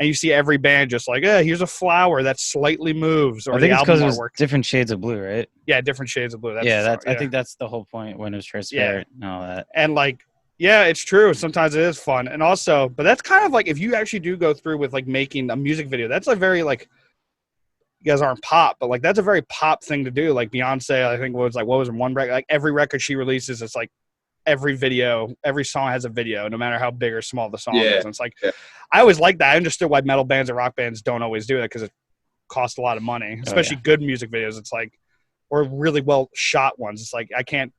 and you see every band just like, here's a flower that slightly moves. Or I think the it's because album it was artwork. different shades of blue, right? Yeah, different shades of blue. I think that's the whole point when it was transparent and all that. And like, yeah, it's true. Sometimes it is fun. And also, but that's kind of like, if you actually do go through with like making a music video, that's a very like, you guys aren't pop, but like that's a very pop thing to do. Like Beyonce, I think what was in one record, like every record she releases, it's like every song has a video, no matter how big or small the song is. And it's like, I always like that. I understood why metal bands and rock bands don't always do that, because it costs a lot of money, especially good music videos. It's like, or really well shot ones. It's like, I can't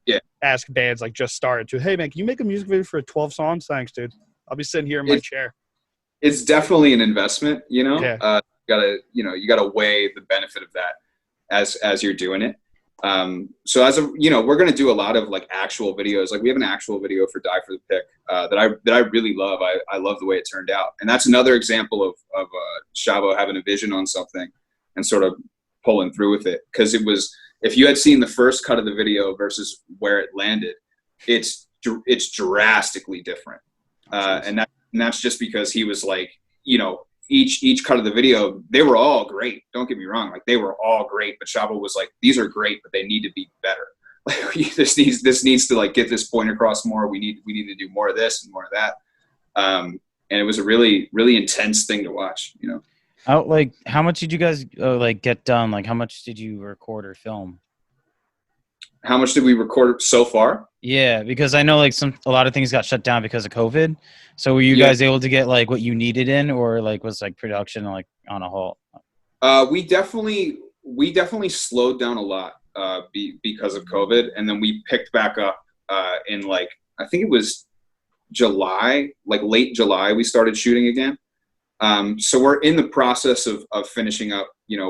ask bands like just started to, hey man, can you make a music video for 12 songs? Thanks, dude. I'll be sitting here in my chair. It's definitely an investment, Yeah. You gotta weigh the benefit of that as you're doing it. So we're going to do a lot of like actual videos. Like we have an actual video for Die for the Pick that I really love. I love the way it turned out. And that's another example of Shavo having a vision on something and sort of pulling through with it. Cause it was, if you had seen the first cut of the video versus where it landed, it's drastically different. And that's just because he was like, each cut of the video, they were all great. Don't get me wrong. Like they were all great, but Shavo was like, these are great, but they need to be better. Like this needs to like get this point across more. We need to do more of this and more of that. And it was a really, really intense thing to watch, How much did you guys get done? Like how much did you record or film? How much did we record so far? Yeah, because I know like a lot of things got shut down because of COVID. So were you guys able to get like what you needed in, or like was like production like on a halt? We definitely slowed down a lot because of COVID, and then we picked back up in like, I think it was July, like late July, we started shooting again. So we're in the process of finishing up,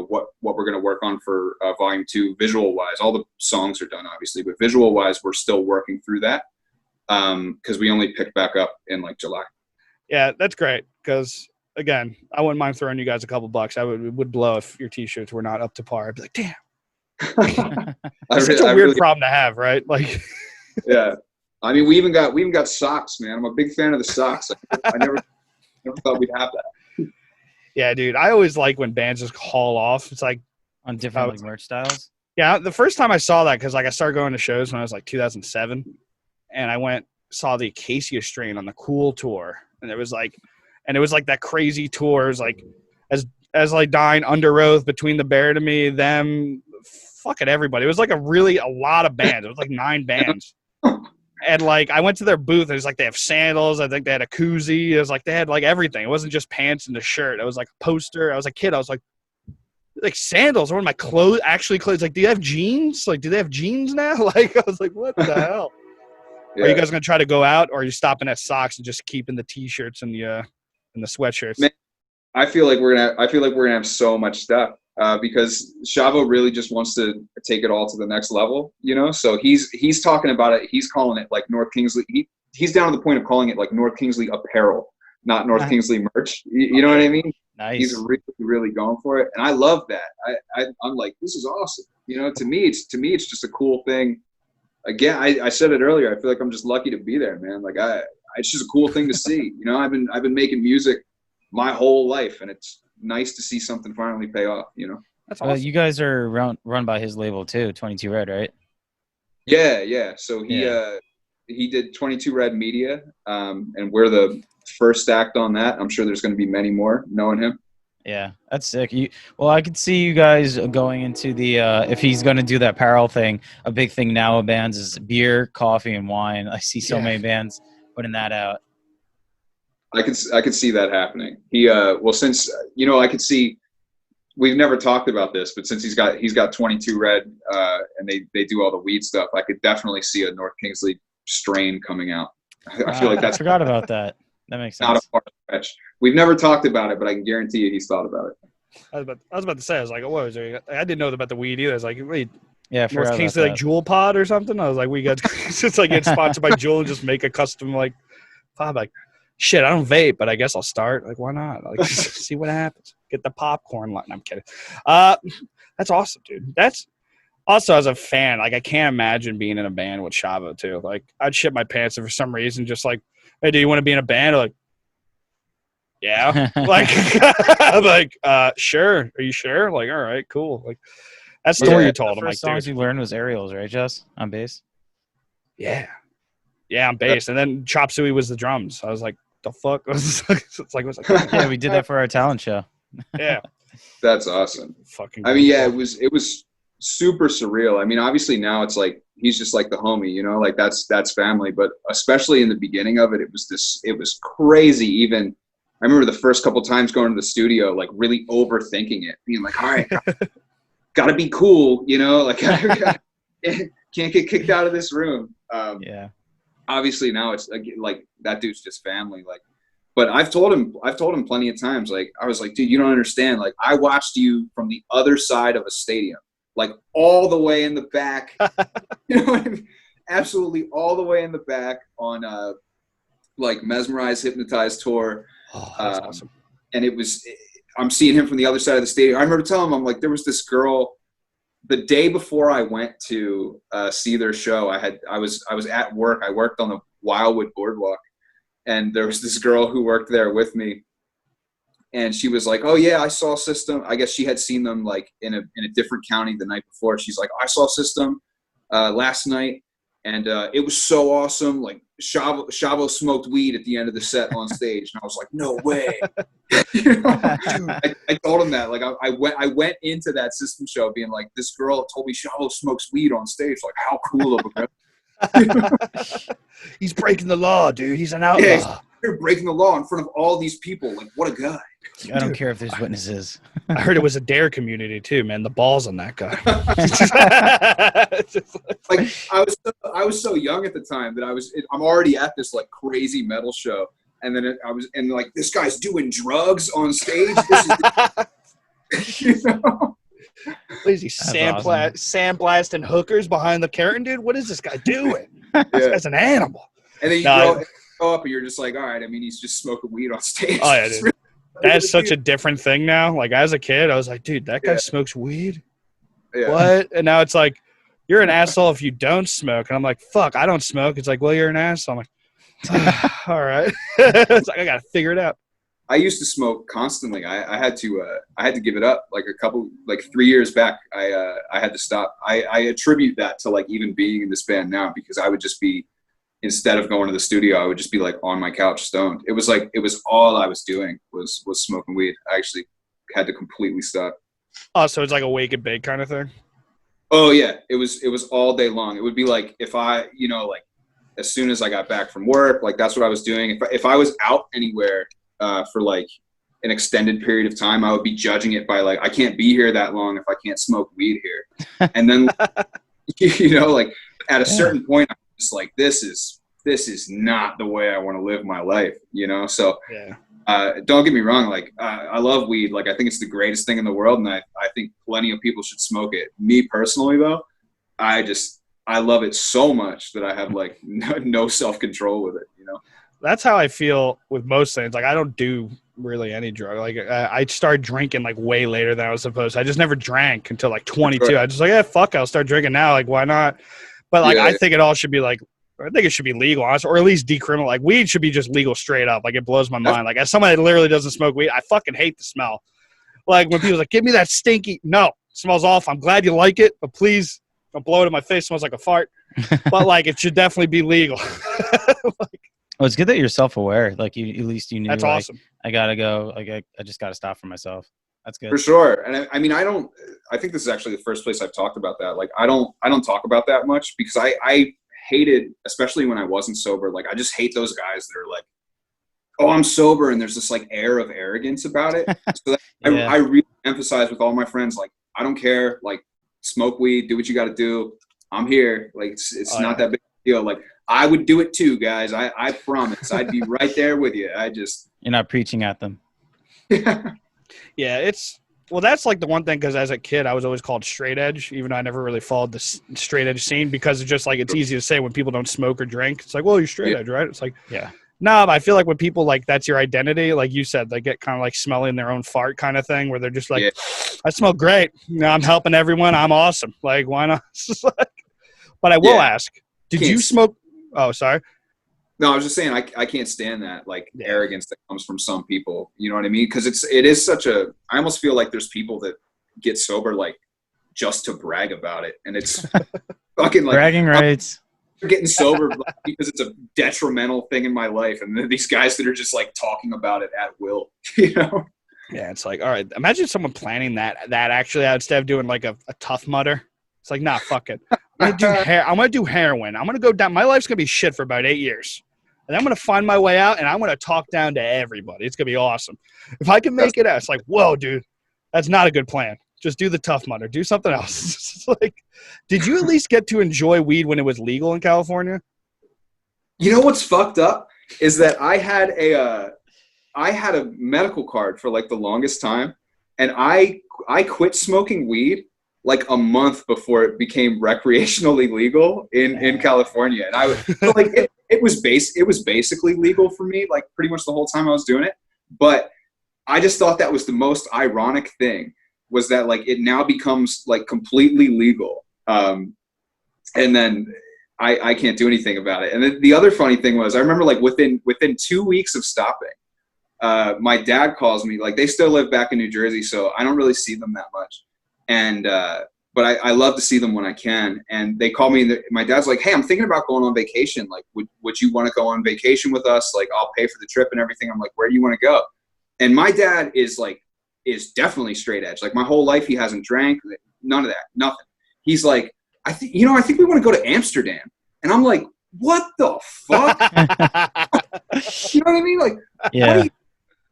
what we're going to work on for volume 2, visual wise. All the songs are done, obviously, but visual wise, we're still working through that. Cause we only picked back up in like July. Yeah, that's great. Cause again, I wouldn't mind throwing you guys a couple bucks. It would blow if your t-shirts were not up to par. I'd be like, damn. It's such a weird problem to have, right? Like, yeah. I mean, we even got socks, man. I'm a big fan of the socks. I never thought we'd have that. Yeah, dude. I always like when bands just haul off. It's like on different like merch styles. Yeah, the first time I saw that, because like I started going to shows when I was like 2007, and I saw the Acacia Strain on the Cool tour, and it was like that crazy tour. It was like as like dying Under Oath, Between the Bear to Me, them, fucking everybody. It was like a lot of bands. It was like 9 bands. And like I went to their booth, and it was like they have sandals. I think they had a koozie. It was like they had like everything. It wasn't just pants and a shirt. It was like a poster. I was a kid. I was like sandals. Or my clothes actually clothes. Like, do you have jeans? Like, do they have jeans now? Like, I was like, what the hell? Yeah. Are you guys gonna try to go out, or are you stopping at socks and just keeping the t-shirts and the sweatshirts? Man, I feel like we're gonna have so much stuff. Because Shavo really just wants to take it all to the next level, So he's talking about it. He's calling it like North Kingsley. He's down to the point of calling it like North Kingsley apparel, not North Kingsley merch. You know what I mean? He's Nice. really, really going for it, and I love that. I'm like, this is awesome. You know, to me, it's just a cool thing. Again, I said it earlier. I feel like I'm just lucky to be there, man. Like it's just a cool thing to see. You know, I've been making music my whole life, and it's nice to see something finally pay off. You know. That's awesome. You guys are run by his label too, 22 Red, right? Yeah. So he did 22 Red Media, and we're the first act on that. I'm sure there's going to be many more knowing him. Yeah, that's sick. I could see you guys going into the if he's going to do that apparel thing. A big thing now of bands is beer, coffee, and wine. I see so many bands putting that out. I could see that happening. Since I could see. We've never talked about this, but since he's got 22 Red, and they do all the weed stuff, I could definitely see a North Kingsley strain coming out. I feel like I forgot about that. That makes sense. Not a far stretch. We've never talked about it, but I can guarantee you he's thought about it. I was about to say, I was like, what was there? I didn't know about the weed either. I was like, wait, Yeah, North Kingsley like Jewel Pod or something? I was like, we got it's like get sponsored by Jewel and just make a custom like pod. Like, shit, I don't vape, but I guess I'll start. Like, why not? Like, see what happens. Get the popcorn line. I'm kidding. That's awesome, dude. That's also as a fan, like I can't imagine being in a band with Shavo too. Like, I'd shit my pants if for some reason just like, hey, do you want to be in a band? Or like, yeah. Like, I'm like, sure. Are you sure? Like, all right, cool. Like, that story you told him. The first songs you learned was Aerials, right, Jess? On bass? Yeah, on bass. And then Chop Suey was the drums. I was like, the fuck? Yeah, we did that for our talent show. Yeah. That's awesome. Fucking. I mean, yeah, it was super surreal. I mean, obviously now it's like he's just like the homie, you know, like that's family. But especially in the beginning of it, it was crazy. Even I remember the first couple times going to the studio, like really overthinking it, being like, all right, gotta be cool, you know, like can't get kicked out of this room. Yeah. Obviously now it's like that dude's just family, like. But I've told him plenty of times, like, I was like, dude, you don't understand. Like, I watched you from the other side of a stadium, like all the way in the back, you know what I mean? Absolutely all the way in the back on like Mesmerized, Hypnotized tour. Oh, that's awesome. And I'm seeing him from the other side of the stadium. I remember telling him, I'm like, there was this girl the day before I went to see their show. I was at work. I worked on the Wildwood Boardwalk. And there was this girl who worked there with me, and she was like, "Oh yeah, I saw System." I guess she had seen them like in a different county the night before. She's like, "I saw System last night, and it was so awesome. Like Shavo smoked weed at the end of the set on stage." And I was like, "No way!" You know? I told him that. Like I went into that System show being like, "This girl told me Shavo smokes weed on stage. Like, how cool of a girl." He's breaking the law, dude. He's an outlaw. Yeah, you're breaking the law in front of all these people. Like, what a guy. I don't care if there's witnesses. I heard it was a dare community too, man. The balls on that guy. Like, I was so young at the time that I'm already at this like crazy metal show, and then like, this guy's doing drugs on stage. You know. What is he sandblasting hookers behind the curtain, dude? What is this guy doing? Yeah. This guy's an animal. And then you go up and you're just like, all right. I mean, he's just smoking weed on stage. Oh yeah, dude. That's such a different thing now. Like, as a kid, I was like, dude, that guy smokes weed. Yeah. What? And now it's like, you're an asshole if you don't smoke. And I'm like, fuck, I don't smoke. It's like, well, you're an asshole. I'm like, all right. It's like, I gotta figure it out. I used to smoke constantly. I had to give it up. Like 3 years back, I had to stop. I attribute that to like even being in this band now, because I would just be, instead of going to the studio, I would just be like on my couch stoned. It was all I was doing was smoking weed. I actually had to completely stop. Oh, so it's like a wake and bake kind of thing? Oh yeah. It was all day long. It would be like, if I, you know, like as soon as I got back from work, like that's what I was doing. If I was out anywhere for like an extended period of time, I would be judging it by like, I can't be here that long if I can't smoke weed here. And then, you know, like at a certain point, I'm just like, this is not the way I want to live my life, you know? So don't get me wrong. Like I love weed. Like I think it's the greatest thing in the world. And I think plenty of people should smoke it. Me personally though, I love it so much that I have like no self-control with it, you know? That's how I feel with most things. Like, I don't do really any drug. Like I started drinking like way later than I was supposed to. I just never drank until like 22. I just like, yeah, fuck, I'll start drinking now. Like, why not? But like, I think it all should be like, I think it should be legal, honestly, or at least decriminal. Like weed should be just legal straight up. Like it blows my mind. Like as someone that literally doesn't smoke weed, I fucking hate the smell. Like when people's like, give me that stinky. No, it smells awful. I'm glad you like it, but please don't blow it in my face. It smells like a fart. But like, it should definitely be legal. Well, it's good that you're self-aware. Like you, at least you knew. That's like, awesome. I gotta go. Like I just gotta stop for myself. That's good. For sure. And I mean, I think this is actually the first place I've talked about that. Like, I don't talk about that much because I hated, especially when I wasn't sober. Like, I just hate those guys that are like, oh, I'm sober. And there's this like air of arrogance about it. So yeah. I really emphasize with all my friends, like, I don't care. Like, smoke weed, do what you got to do. I'm here. Like, it's not that big a deal. Like, I would do it too, guys. I promise. I'd be right there with you. You're not preaching at them. Yeah, that's like the one thing, because as a kid, I was always called straight edge, even though I never really followed the straight edge scene, because it's just like, it's easy to say when people don't smoke or drink. It's like, well, you're straight edge, right? It's like, yeah. No, but I feel like when people like, that's your identity, like you said, they get kind of like smelling their own fart kind of thing, where they're just like, I smell great. You know, I'm helping everyone. I'm awesome. Like, why not? But I will ask, did you smoke? Oh, sorry. No, I was just saying I can't stand that like arrogance that comes from some people. You know what I mean? Because it is such a. I almost feel like there's people that get sober like just to brag about it, and it's fucking like bragging rights. I'm getting sober because it's a detrimental thing in my life, and then these guys that are just like talking about it at will. You know? Yeah, it's like, all right. Imagine someone planning that actually instead of doing like a Tough Mudder. It's like, nah, fuck it. I'm gonna do heroin. I'm gonna go down. My life's gonna be shit for about 8 years. And I'm going to find my way out, and I'm going to talk down to everybody. It's going to be awesome. If I can make it out, it's like, whoa, dude, that's not a good plan. Just do the Tough Mudder. Do something else. It's like, did you at least get to enjoy weed when it was legal in California? You know what's fucked up is that I had a medical card for like the longest time, and I quit smoking weed like a month before it became recreationally legal in California. And I was so like it was basically legal for me, like pretty much the whole time I was doing it. But I just thought that was the most ironic thing, was that like it now becomes like completely legal. And then I can't do anything about it. And then the other funny thing was, I remember like within 2 weeks of stopping, my dad calls me. Like, they still live back in New Jersey, so I don't really see them that much. And but I love to see them when I can. And they call me, and my dad's like, hey, I'm thinking about going on vacation. Like, would you want to go on vacation with us? Like, I'll pay for the trip and everything. I'm like, where do you want to go? And my dad is definitely straight edge. Like, my whole life, he hasn't drank, none of that, nothing. He's like, I think we want to go to Amsterdam. And I'm like, what the fuck? You know what I mean? Like, yeah.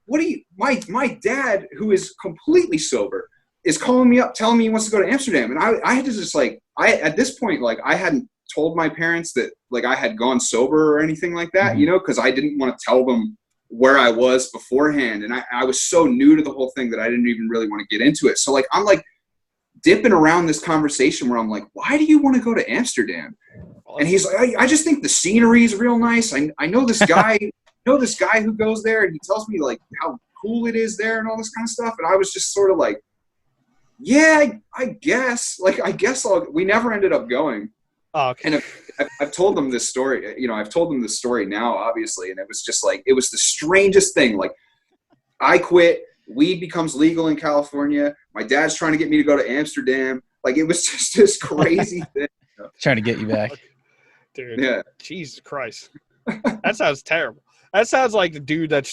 What do you, my dad, who is completely sober, is calling me up, telling me he wants to go to Amsterdam. And I had to just like, at this point, like, I hadn't told my parents that like I had gone sober or anything like that, you know, because I didn't want to tell them where I was beforehand. And I was so new to the whole thing that I didn't even really want to get into it. So like, I'm like dipping around this conversation where I'm like, why do you want to go to Amsterdam? And he's like, I just think the scenery is real nice. I know this guy, who goes there, and he tells me like how cool it is there and all this kind of stuff. And I was just sort of like, yeah, I guess. Like, we never ended up going. Oh, okay. And I've told them this story. You know, I've told them this story now, obviously. And it was just like, it was the strangest thing. Like, I quit. Weed becomes legal in California. My dad's trying to get me to go to Amsterdam. Like, it was just this crazy thing. Trying to get you back. Dude. Yeah. Jesus Christ. That sounds terrible. That sounds like the dude that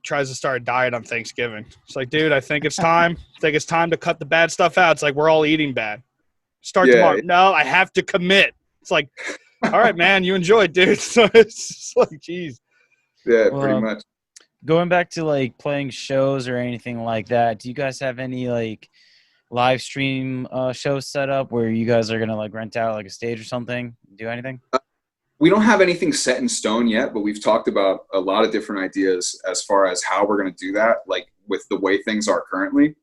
tries to start a diet on Thanksgiving. It's like, dude, I think it's time. To cut the bad stuff out. It's like, we're all eating bad. Start tomorrow. No, I have to commit. It's like, all right, man, you enjoy it, dude. So it's just like, geez. Yeah, pretty much. Going back to like playing shows or anything like that, do you guys have any like live stream shows set up where you guys are gonna like rent out like a stage or something? Do anything? We don't have anything set in stone yet, but we've talked about a lot of different ideas as far as how we're going to do that, like with the way things are currently.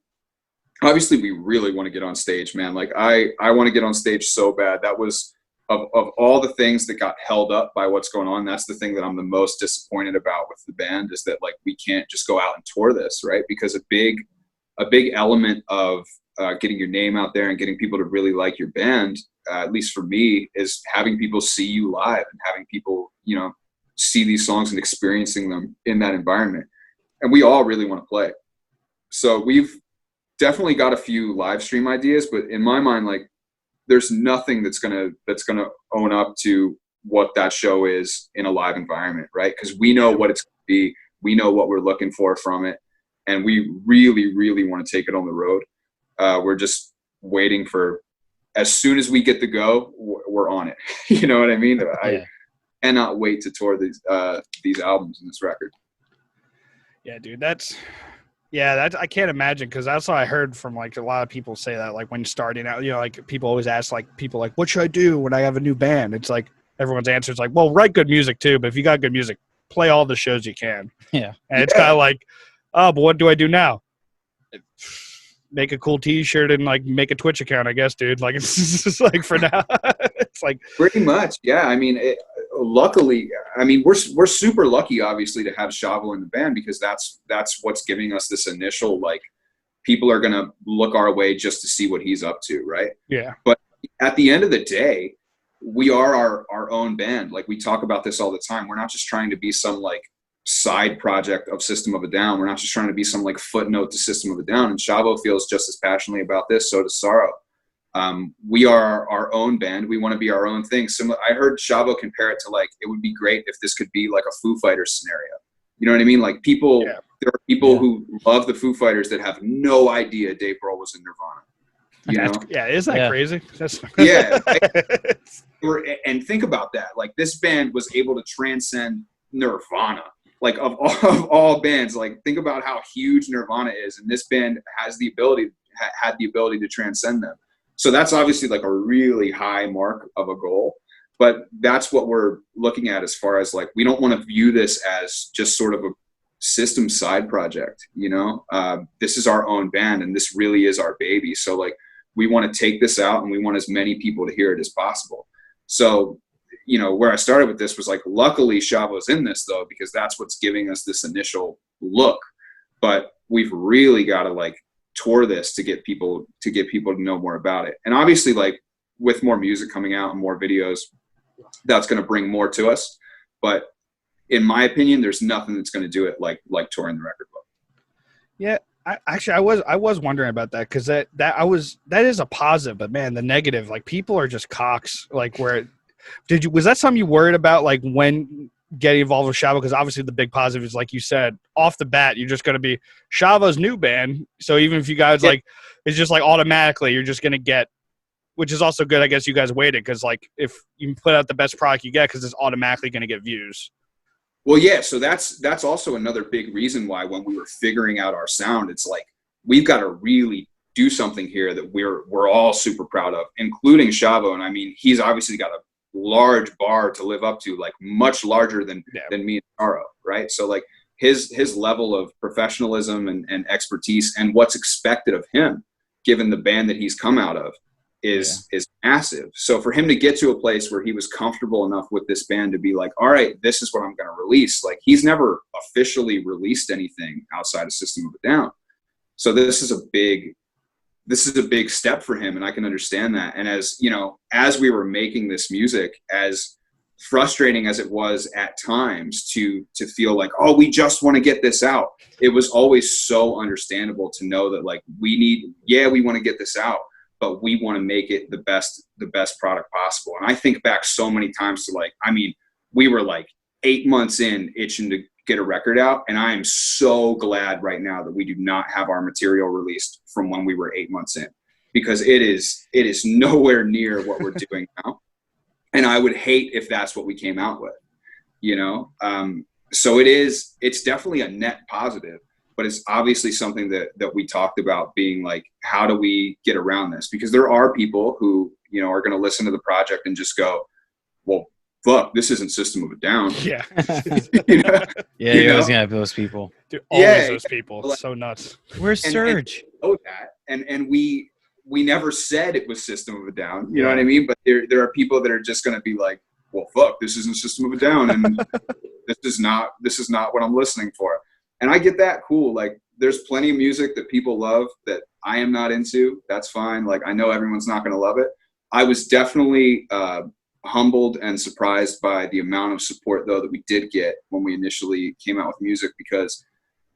Obviously, we really want to get on stage, man. Like, I want to get on stage so bad. That was of all the things that got held up by what's going on, that's the thing that I'm the most disappointed about with the band, is that like we can't just go out and tour this, right? Because a big element of getting your name out there and getting people to really like your band, at least for me, is having people see you live and having people, you know, see these songs and experiencing them in that environment. And we all really want to play. So we've definitely got a few live stream ideas, but in my mind, like, there's nothing that's gonna own up to what that show is in a live environment, right? Because we know what it's gonna be, we know what we're looking for from it, and we really, really want to take it on the road. We're just waiting for, as soon as we get the go, we're on it. You know what I mean? I cannot wait to tour these albums and this record. Yeah, dude, that's I can't imagine, because that's what I heard from like a lot of people say that, like when starting out, you know, like people always ask like people like, what should I do when I have a new band? It's like everyone's answer is like, well, write good music too, but if you got good music, play all the shows you can. Yeah. And it's kind of like, oh, but what do I do now? Make a cool T-shirt and like make a Twitch account, I guess, dude. Like it's just like for now, it's like pretty much, yeah. I mean, luckily, I mean, we're super lucky, obviously, to have Shavo in the band, because that's what's giving us this initial, like, people are gonna look our way just to see what he's up to, right? Yeah. But at the end of the day, we are our own band. Like, we talk about this all the time. We're not just trying to be some like side project of System of a Down. We're not just trying to be some like footnote to System of a Down. And Shavo feels just as passionately about this. So does Sorrow. We are our own band. We want to be our own thing. Similar, I heard Shavo compare it to like, it would be great if this could be like a Foo Fighters scenario. You know what I mean? Like people, there are people who love the Foo Fighters that have no idea Dave Grohl was in Nirvana. You know? Yeah, isn't that crazy? Yeah. And think about that. Like, this band was able to transcend Nirvana. Like, of all bands, like, think about how huge Nirvana is, and this band has the ability, had the ability to transcend them. So that's obviously like a really high mark of a goal, but that's what we're looking at as far as like, we don't want to view this as just sort of a System side project, you know? This is our own band, and this really is our baby. So like, we want to take this out, and we want as many people to hear it as possible. So, you know, where I started with this was like, luckily Shavo's in this though, because that's what's giving us this initial look. But we've really got to like tour this to get people to know more about it. And obviously, like, with more music coming out and more videos, that's going to bring more to us. But in my opinion, there's nothing that's going to do it like touring the record book. Yeah. I was wondering about that, because that is a positive, but man, the negative, like, people are just cocks. Like, was that something you worried about, like, when getting involved with Shavo? Because obviously the big positive is, like you said, off the bat, you're just going to be Shavo's new band. So even if you guys like, it's just like automatically you're just going to get, which is also good. I guess you guys waited, because like, if you put out the best product you get, because it's automatically going to get views. Well, yeah. So that's also another big reason why, when we were figuring out our sound, it's like, we've got to really do something here that we're all super proud of, including Shavo. And I mean, he's obviously got a large bar to live up to, like much larger than me and Sorrow, right? So like, his level of professionalism and expertise and what's expected of him, given the band that he's come out of, is massive. So for him to get to a place where he was comfortable enough with this band to be like, all right, this is what I'm going to release. Like, he's never officially released anything outside of System of a Down. So this is a big step for him, and I can understand that. And as you know, as we were making this music, as frustrating as it was at times to feel like, oh, we just want to get this out, it was always so understandable to know that like, we want to get this out, but we want to make it the best product possible. And I think back so many times to like, I mean, we were like 8 months in, itching to get a record out, and I am so glad right now that we do not have our material released from when we were 8 months in, because it is nowhere near what we're doing now. And I would hate if that's what we came out with, you know? So it's definitely a net positive, but it's obviously something that we talked about, being like, how do we get around this? Because there are people who, you know, are going to listen to the project and just go, well, fuck, this isn't System of a Down. Yeah. You know? Yeah, you're always going to have those people. Dude, always those people. It's so nuts. Where's Surge? And that. And we, we never said it was System of a Down. You know what I mean? But there are people that are just going to be like, well, fuck, this isn't System of a Down, and this is not what I'm listening for. And I get that. Cool. Like, there's plenty of music that people love that I am not into. That's fine. Like, I know everyone's not going to love it. I was definitely humbled and surprised by the amount of support, though, that we did get when we initially came out with music, because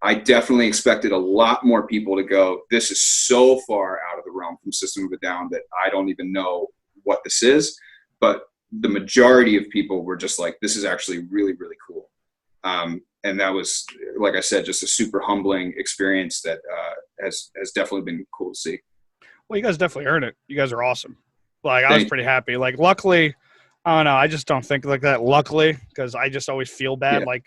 I definitely expected a lot more people to go, this is so far out of the realm from System of a Down that I don't even know what this is. But the majority of people were just like, this is actually really, really cool. And that was, like I said, just a super humbling experience that has definitely been cool to see. Well, you guys definitely earned it. You guys are awesome. Like, I was pretty happy. Like, luckily, I don't know, I just don't think like that, luckily, because I just always feel bad. Yeah.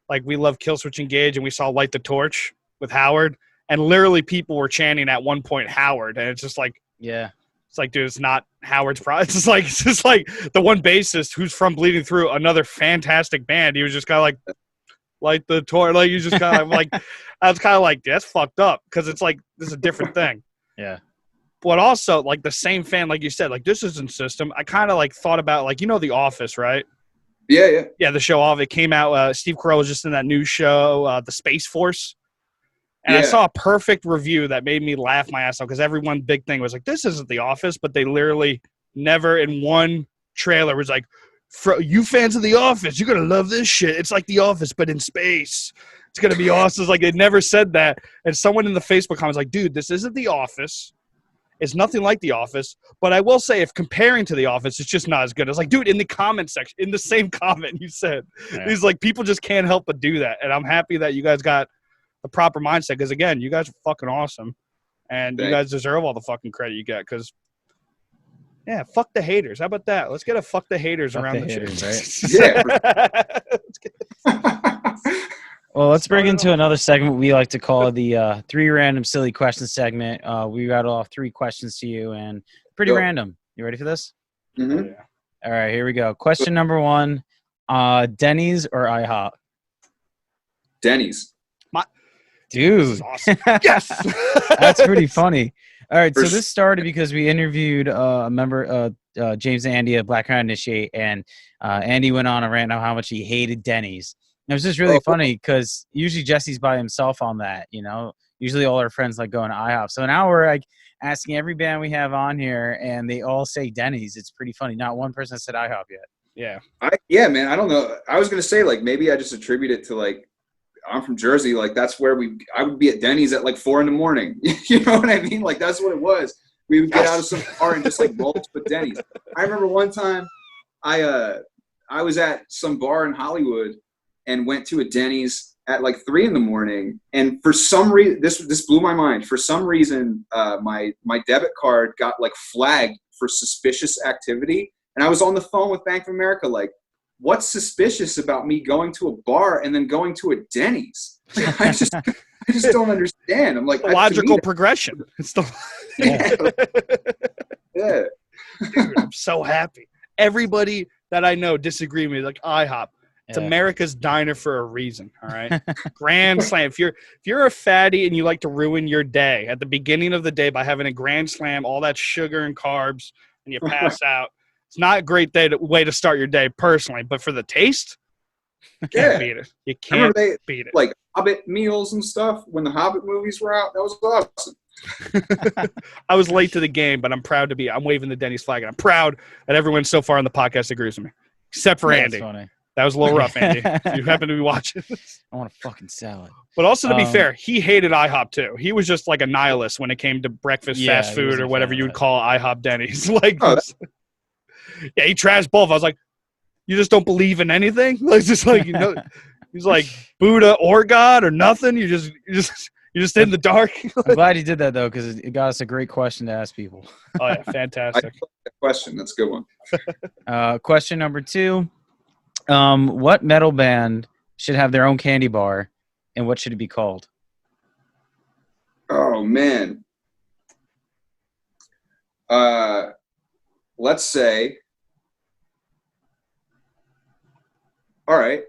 Like we love Killswitch Engage, and we saw Light the Torch with Howard, and literally people were chanting at one point Howard, and it's just like, it's like, dude, it's not Howard's problem. It's just like the one bassist who's from Bleeding Through, another fantastic band. He was just kind of like, Light the Torch. Like, you just kind of like, I was kind of like, that's fucked up, because it's like, this is a different thing. Yeah. But also, like, the same fan, like you said, like, this isn't System. I kind of like thought about, like, you know, The Office, right? Yeah, the show off. It came out. Steve Carell was just in that new show, The Space Force. And I saw a perfect review that made me laugh my ass off, because everyone big thing was like, this isn't The Office, but they literally never in one trailer was like, you fans of The Office, you're going to love this shit. It's like The Office, but in space. It's going to be awesome. It's like, they never said that. And someone in the Facebook comments like, dude, this isn't The Office. It's nothing like The Office, but I will say, if comparing to The Office, it's just not as good. It's like, dude, in the comment section, in the same comment you said, he's like, people just can't help but do that. And I'm happy that you guys got the proper mindset, because, again, you guys are fucking awesome, and you guys deserve all the fucking credit you get, because, yeah, fuck the haters. How about that? Let's get a fuck the haters Fuck around the the haters, right? Well, let's bring into another segment we like to call the 3 random silly questions segment. We rattle off 3 questions to you, and pretty random. You ready for this? Mm-hmm. Yeah. All right, here we go. Question number 1, Denny's or IHOP? Denny's. Dude. Awesome. Yes! That's pretty funny. All right, so For this started because we interviewed a member, James and Andy of Black Crown Initiate, and Andy went on a rant on how much he hated Denny's. And it was just really funny, because usually Jesse's by himself on that, you know. Usually all our friends like going to IHOP. So now we're like asking every band we have on here, and they all say Denny's. It's pretty funny. Not one person said IHOP yet. Yeah. Man, I don't know. I was going to say, like, maybe I just attribute it to, like, I'm from Jersey. Like, that's where I would be at Denny's at like 4 a.m. You know what I mean? Like, that's what it was. We would get out of some car and just like roll to Denny's. I remember one time I was at some bar in Hollywood and went to a Denny's at like 3 a.m. And for some reason, this blew my mind. For some reason, my debit card got like flagged for suspicious activity. And I was on the phone with Bank of America, like, what's suspicious about me going to a bar and then going to a Denny's? I just don't understand. I'm like, logical progression. It's the yeah. Dude, I'm so happy. Everybody that I know disagree with me. Like, IHOP. It's America's diner for a reason. All right. Grand Slam. If you're a fatty and you like to ruin your day at the beginning of the day by having a Grand Slam, all that sugar and carbs, and you pass out, it's not a great way to start your day personally, but for the taste, you can't beat it. You can't beat it. Like Hobbit meals and stuff when the Hobbit movies were out. That was awesome. I was late to the game, but I'm waving the Denny's flag, and I'm proud that everyone so far on the podcast agrees with me, except for Andy. Funny. That was a little rough, Andy. If you happen to be watching. I want a fucking salad. But also, to be fair, he hated IHOP too. He was just like a nihilist when it came to breakfast, fast food, or whatever you would call IHOP Denny's. Like, he trashed both. I was like, you just don't believe in anything? Like, just like, you know, he's like Buddha or God or nothing. You're just in the dark. I'm glad he did that though, because it got us a great question to ask people. Oh yeah, fantastic. Question. That's a good one. Question number 2. What metal band should have their own candy bar, and what should it be called? Oh man. Let's say. All right.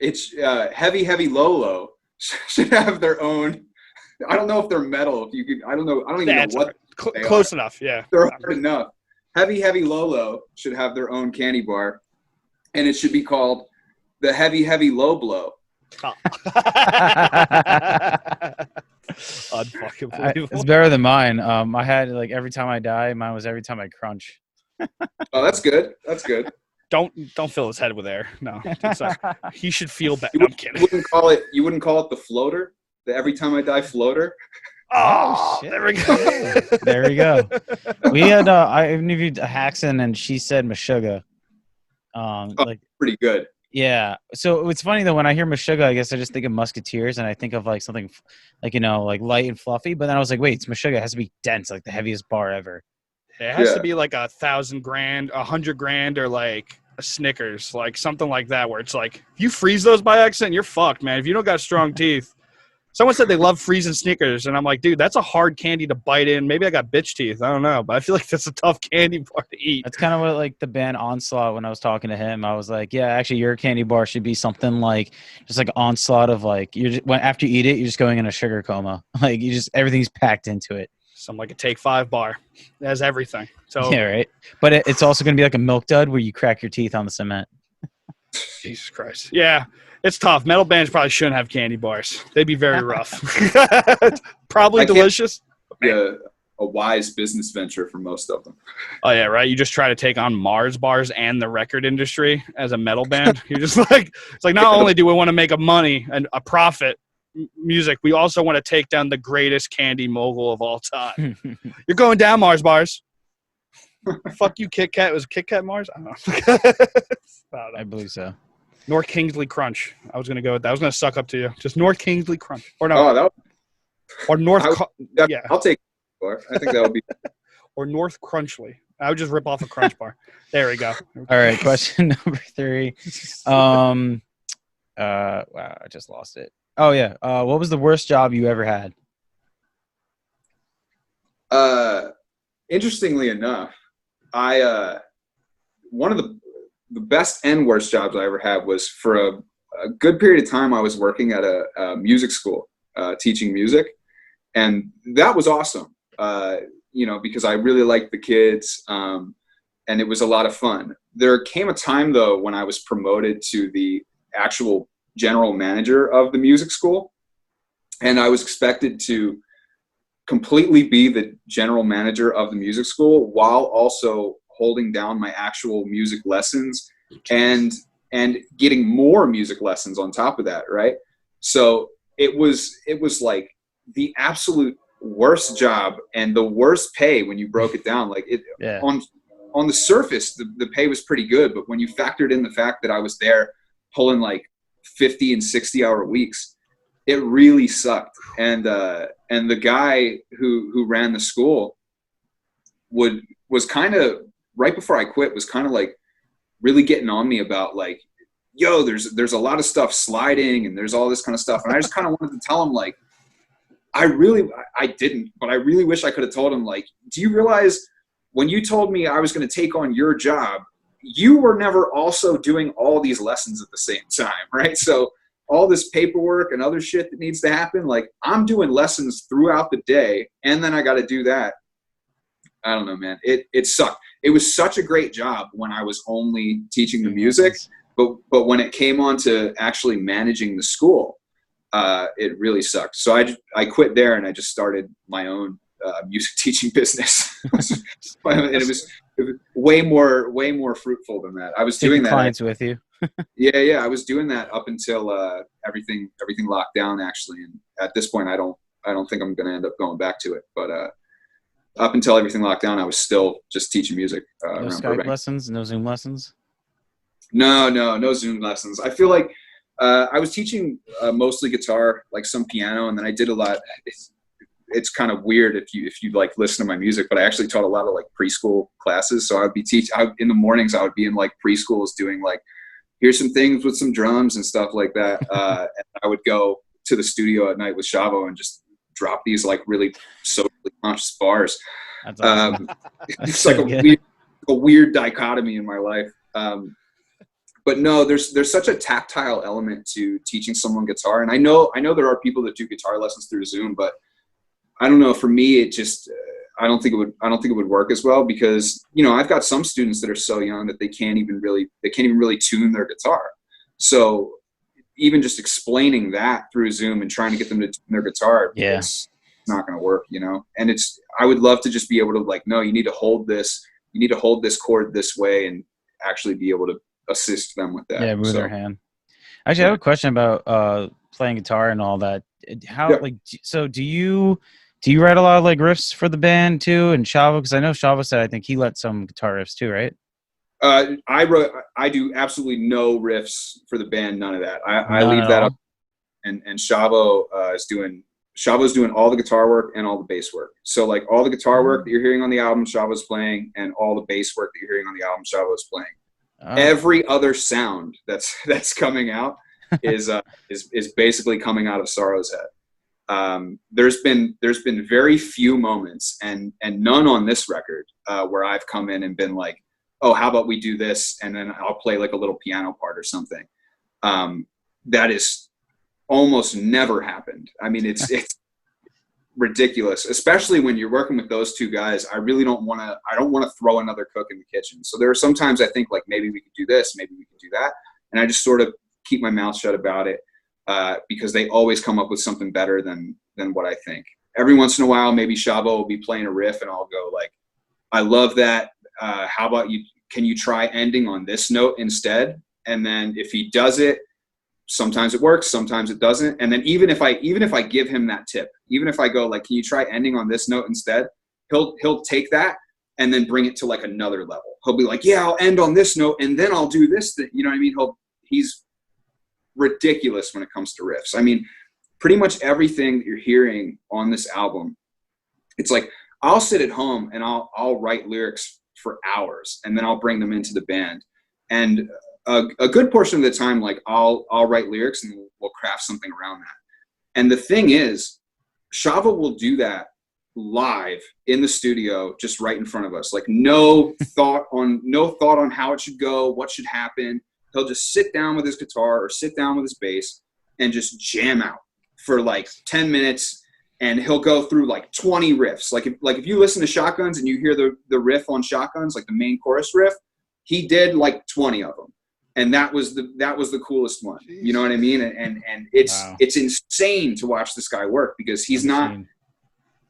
It's Heavy Low should have their own. I don't know if they're metal. If you could, I don't know. I don't even know what. Close enough, yeah. They're hard enough. Heavy Heavy Low should have their own candy bar, and it should be called the Heavy Heavy Low Blow. Unfucking believable. It's better than mine. I had like every time I die. Mine was every time I crunch. Oh, that's good. That's good. Don't fill his head with air. No, it's like, he should feel bad. You No, I'm kidding. You wouldn't call it the floater, the Every Time I Die floater. Oh, shit. there we go. There we go. We had I interviewed Haxon, and she said Meshuggah. Like Pretty good. yeah. So it's funny though, when I hear Meshuggah, I guess I just think of Musketeers, and I think of like something like like light and fluffy. But then I was like, wait, it's Meshuggah. It has to be dense, like the heaviest bar ever. It has to be like $1,000 grand, $100,000, or like a Snickers, like something like that, where it's like if you freeze those by accident, you're fucked, man. If you don't got strong teeth. Someone said they love freezing Snickers, and I'm like, dude, that's a hard candy to bite in. Maybe I got bitch teeth. I don't know, but I feel like that's a tough candy bar to eat. That's kind of what like the band Onslaught. When I was talking to him, I was like, yeah, actually, your candy bar should be something like just like Onslaught of like after you eat it, you're just going in a sugar coma. Like everything's packed into it. Something like a Take 5 bar. It has everything. So yeah, right. But it's also going to be like a milk dud where you crack your teeth on the cement. Jesus Christ. Yeah, it's tough. Metal bands probably shouldn't have candy bars. They'd be very rough. Probably delicious. Yeah, a wise business venture for most of them. Oh, yeah, right? You just try to take on Mars bars and the record industry as a metal band. You're just like, it's like not only do we want to make a money and a profit music, we also want to take down the greatest candy mogul of all time. You're going down, Mars bars. Fuck you, Kit Kat. Was it Kit Kat Mars? I don't know. I believe so. North Kingsley Crunch. I was going to go with that. I was going to suck up to you. Just North Kingsley Crunch. Or no. Oh, or North. Yeah. I'll take it. I think that would be. Or North Crunchly. I would just rip off a Crunch bar. There we go. All right. Question number 3. Wow, I just lost it. Oh, yeah. What was the worst job you ever had? Interestingly enough, one of the best and worst jobs I ever had was for a good period of time. I was working at a music school, teaching music, and that was awesome. Because I really liked the kids, and it was a lot of fun. There came a time though when I was promoted to the actual general manager of the music school, and I was expected to completely be the general manager of the music school while also holding down my actual music lessons and getting more music lessons on top of that, right? So it was like the absolute worst job and the worst pay when you broke it down. Like on the surface, the pay was pretty good, but when you factored in the fact that I was there pulling like 50 and 60 hour weeks, it really sucked. And the guy who ran the school was kind of, right before I quit, was kind of like really getting on me about like, yo, there's a lot of stuff sliding and there's all this kind of stuff. And I just kind of wanted to tell him like, I didn't, but I really wish I could have told him like, do you realize when you told me I was going to take on your job, you were never also doing all these lessons at the same time, right? So all this paperwork and other shit that needs to happen, like I'm doing lessons throughout the day and then I got to do that. I don't know, man. It sucked. It was such a great job when I was only teaching the music, but when it came on to actually managing the school, it really sucked. So I quit there and I just started my own music teaching business. And it was way more fruitful than that. I was doing that. Clients with you. Yeah. I was doing that up until everything locked down actually. And at this point, I don't think I'm going to end up going back to it. But up until everything locked down, I was still just teaching music. No Skype lessons, no Zoom lessons. No Zoom lessons. I feel like I was teaching mostly guitar, like some piano, and then I did a lot. It's kind of weird if you like listen to my music, but I actually taught a lot of like preschool classes. So I would be in the mornings. I would be in like preschools doing like, here's some things with some drums and stuff like that. And I would go to the studio at night with Shavo and just drop these like really socially conscious bars. That's awesome. It's like a weird dichotomy in my life. But no, there's such a tactile element to teaching someone guitar. And I know there are people that do guitar lessons through Zoom, but I don't know. For me, it just, I don't think it would work as well because, you know, I've got some students that are so young that they can't even really tune their guitar. So even just explaining that through Zoom and trying to get them to tune their guitar, it's not going to work, you know? And I would love to just be able to like, no, you need to hold this chord this way and actually be able to assist them with that. Yeah, move their hand. Actually, I have a question about playing guitar and all that. So do you write a lot of like riffs for the band too? And Shavo, because I know Shavo said I think he let some guitar riffs too, right? I do absolutely no riffs for the band, none of that. I leave that up, and Shavo's doing all the guitar work and all the bass work. So like all the guitar work that you're hearing on the album, Shavo's playing, and all the bass work that you're hearing on the album, Shavo's playing. Every other sound that's coming out is basically coming out of Sorrow's head. There's been very few moments and none on this record where I've come in and been like, oh, how about we do this? And then I'll play like a little piano part or something. That is almost never happened. I mean, it's ridiculous, especially when you're working with those two guys. I don't want to throw another cook in the kitchen. So there are sometimes I think like, maybe we could do this, maybe we could do that. And I just sort of keep my mouth shut about it because they always come up with something better than what I think. Every once in a while, maybe Shavo will be playing a riff and I'll go like, I love that. How about can you try ending on this note instead? And then if he does it, sometimes it works, sometimes it doesn't. And then even if I give him that tip, even if I go like, can you try ending on this note instead? He'll take that and then bring it to like another level. He'll be like, yeah, I'll end on this note and then I'll do this thing. You know what I mean? He's ridiculous when it comes to riffs. I mean, pretty much everything that you're hearing on this album, it's like, I'll sit at home and I'll write lyrics for hours and then I'll bring them into the band. And a good portion of the time, like I'll write lyrics and we'll craft something around that. And the thing is, Shavo will do that live in the studio, just right in front of us. Like no thought on how it should go, what should happen. He'll just sit down with his guitar or sit down with his bass and just jam out for like 10 minutes. And he'll go through like 20 riffs. Like if you listen to Shotguns and you hear the riff on Shotguns, like the main chorus riff, he did like 20 of them. And that was the coolest one. You know what I mean? And it's insane to watch this guy work because he's not,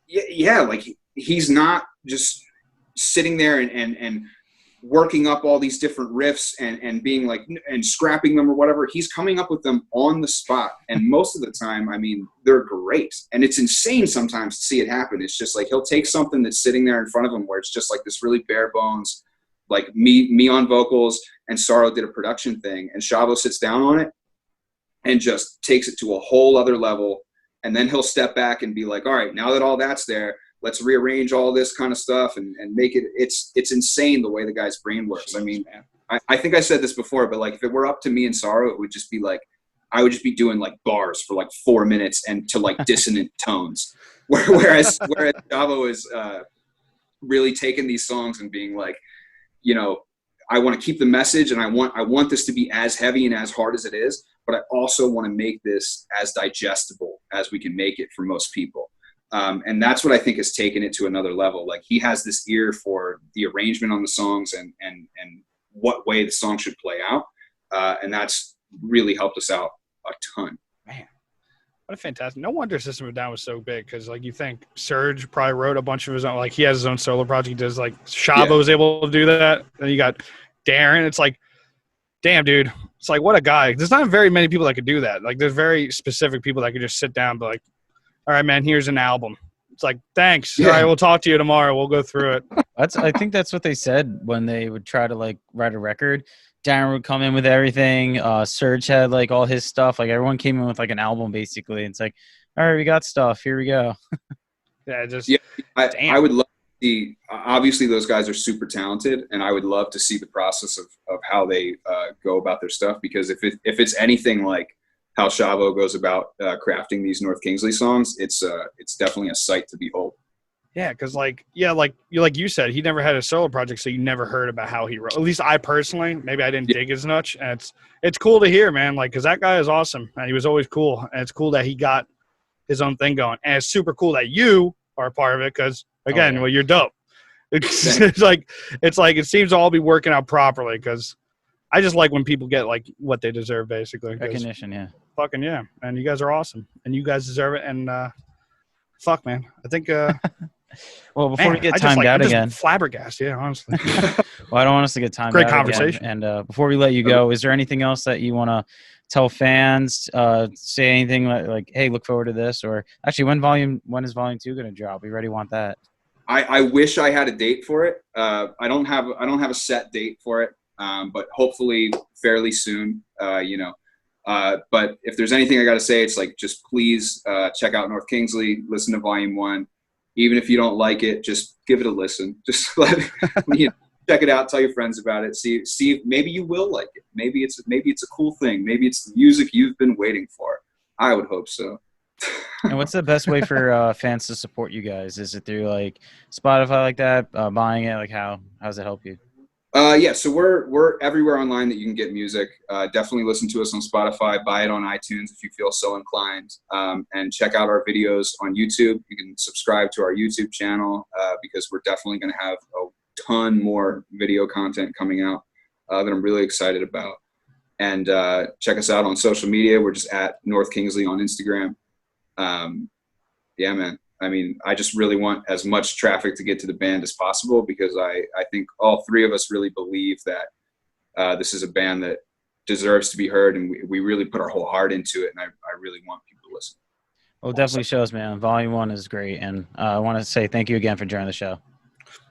like he's not just sitting there and working up all these different riffs and being like, and scrapping them or whatever. He's coming up with them on the spot. And most of the time, I mean, they're great. And it's insane sometimes to see it happen. It's just like, he'll take something that's sitting there in front of him where it's just like this really bare bones, like me on vocals and Sorrow did a production thing and Shavo sits down on it and just takes it to a whole other level. And then he'll step back and be like, all right, now that all that's there, let's rearrange all this kind of stuff and make it, it's insane the way the guy's brain works. I mean, I think I said this before, but like if it were up to me and Sorrow, it would just be like, I would just be doing like bars for like 4 minutes and to like dissonant tones. Whereas Shavo is really taking these songs and being like, you know, I want to keep the message and I want this to be as heavy and as hard as it is, but I also want to make this as digestible as we can make it for most people. And that's what I think has taken it to another level. Like he has this ear for the arrangement on the songs and what way the song should play out. And that's really helped us out a ton. Man, what a fantastic. No wonder System of a Down was so big. Cause like you think Serge probably wrote a bunch of his own, like he has his own solo project. He does like Shavo was able to do that. And you got Darren. It's like, damn dude. It's like, what a guy. There's not very many people that could do that. Like there's very specific people that could just sit down and be like, all right, man, here's an album. It's like, thanks. All right, we'll talk to you tomorrow. We'll go through it. I think that's what they said when they would try to like write a record. Darren would come in with everything. Serge had like all his stuff. Like everyone came in with like an album basically. It's like, all right, we got stuff. Here we go. I would love to see. Obviously, those guys are super talented, and I would love to see the process of how they go about their stuff. Because if it's anything like how Shavo goes about crafting these North Kingsley songs, it's definitely a sight to behold. Yeah, because like you said, he never had a solo project, so you never heard about how he wrote. At least I personally, maybe I didn't dig as much. And it's cool to hear, man. Like, because that guy is awesome, and he was always cool. And it's cool that he got his own thing going, and it's super cool that you are a part of it because again, yeah. well, you're dope. It's like it seems to all be working out properly because I just like when people get like what they deserve, basically. Recognition, yeah. Fucking yeah, and you guys are awesome, and you guys deserve it. And fuck, man, I think. Well, before we get I just, timed out I'm just again, flabbergasted. Yeah, honestly. well, I don't want us to get timed Great out conversation. again. And before we let you go, is there anything else that you want to tell fans? Say anything like, hey, look forward to this, or actually, when is volume 2 going to drop? We already want that. I wish I had a date for it. I don't have a set date for it, but hopefully fairly soon. But if there's anything I got to say, it's like just please check out North Kingsley, listen to Volume 1. Even if you don't like it, just give it a listen. Just check it out, tell your friends about it. See if maybe you will like it. Maybe it's a cool thing. Maybe it's the music you've been waiting for. I would hope so. And what's the best way for fans to support you guys? Is it through like Spotify like that, buying it? Like how does it help you? Yeah, so we're everywhere online that you can get music. Definitely listen to us on Spotify, buy it on iTunes if you feel so inclined, and check out our videos on YouTube. You can subscribe to our YouTube channel because we're definitely going to have a ton more video content coming out that I'm really excited about. And check us out on social media. We're just at North Kingsley on Instagram. Yeah, man. I mean, I just really want as much traffic to get to the band as possible because I think all three of us really believe that this is a band that deserves to be heard, and we really put our whole heart into it, and I really want people to listen. Well, it definitely shows, man. Volume 1 is great, and I want to say thank you again for joining the show.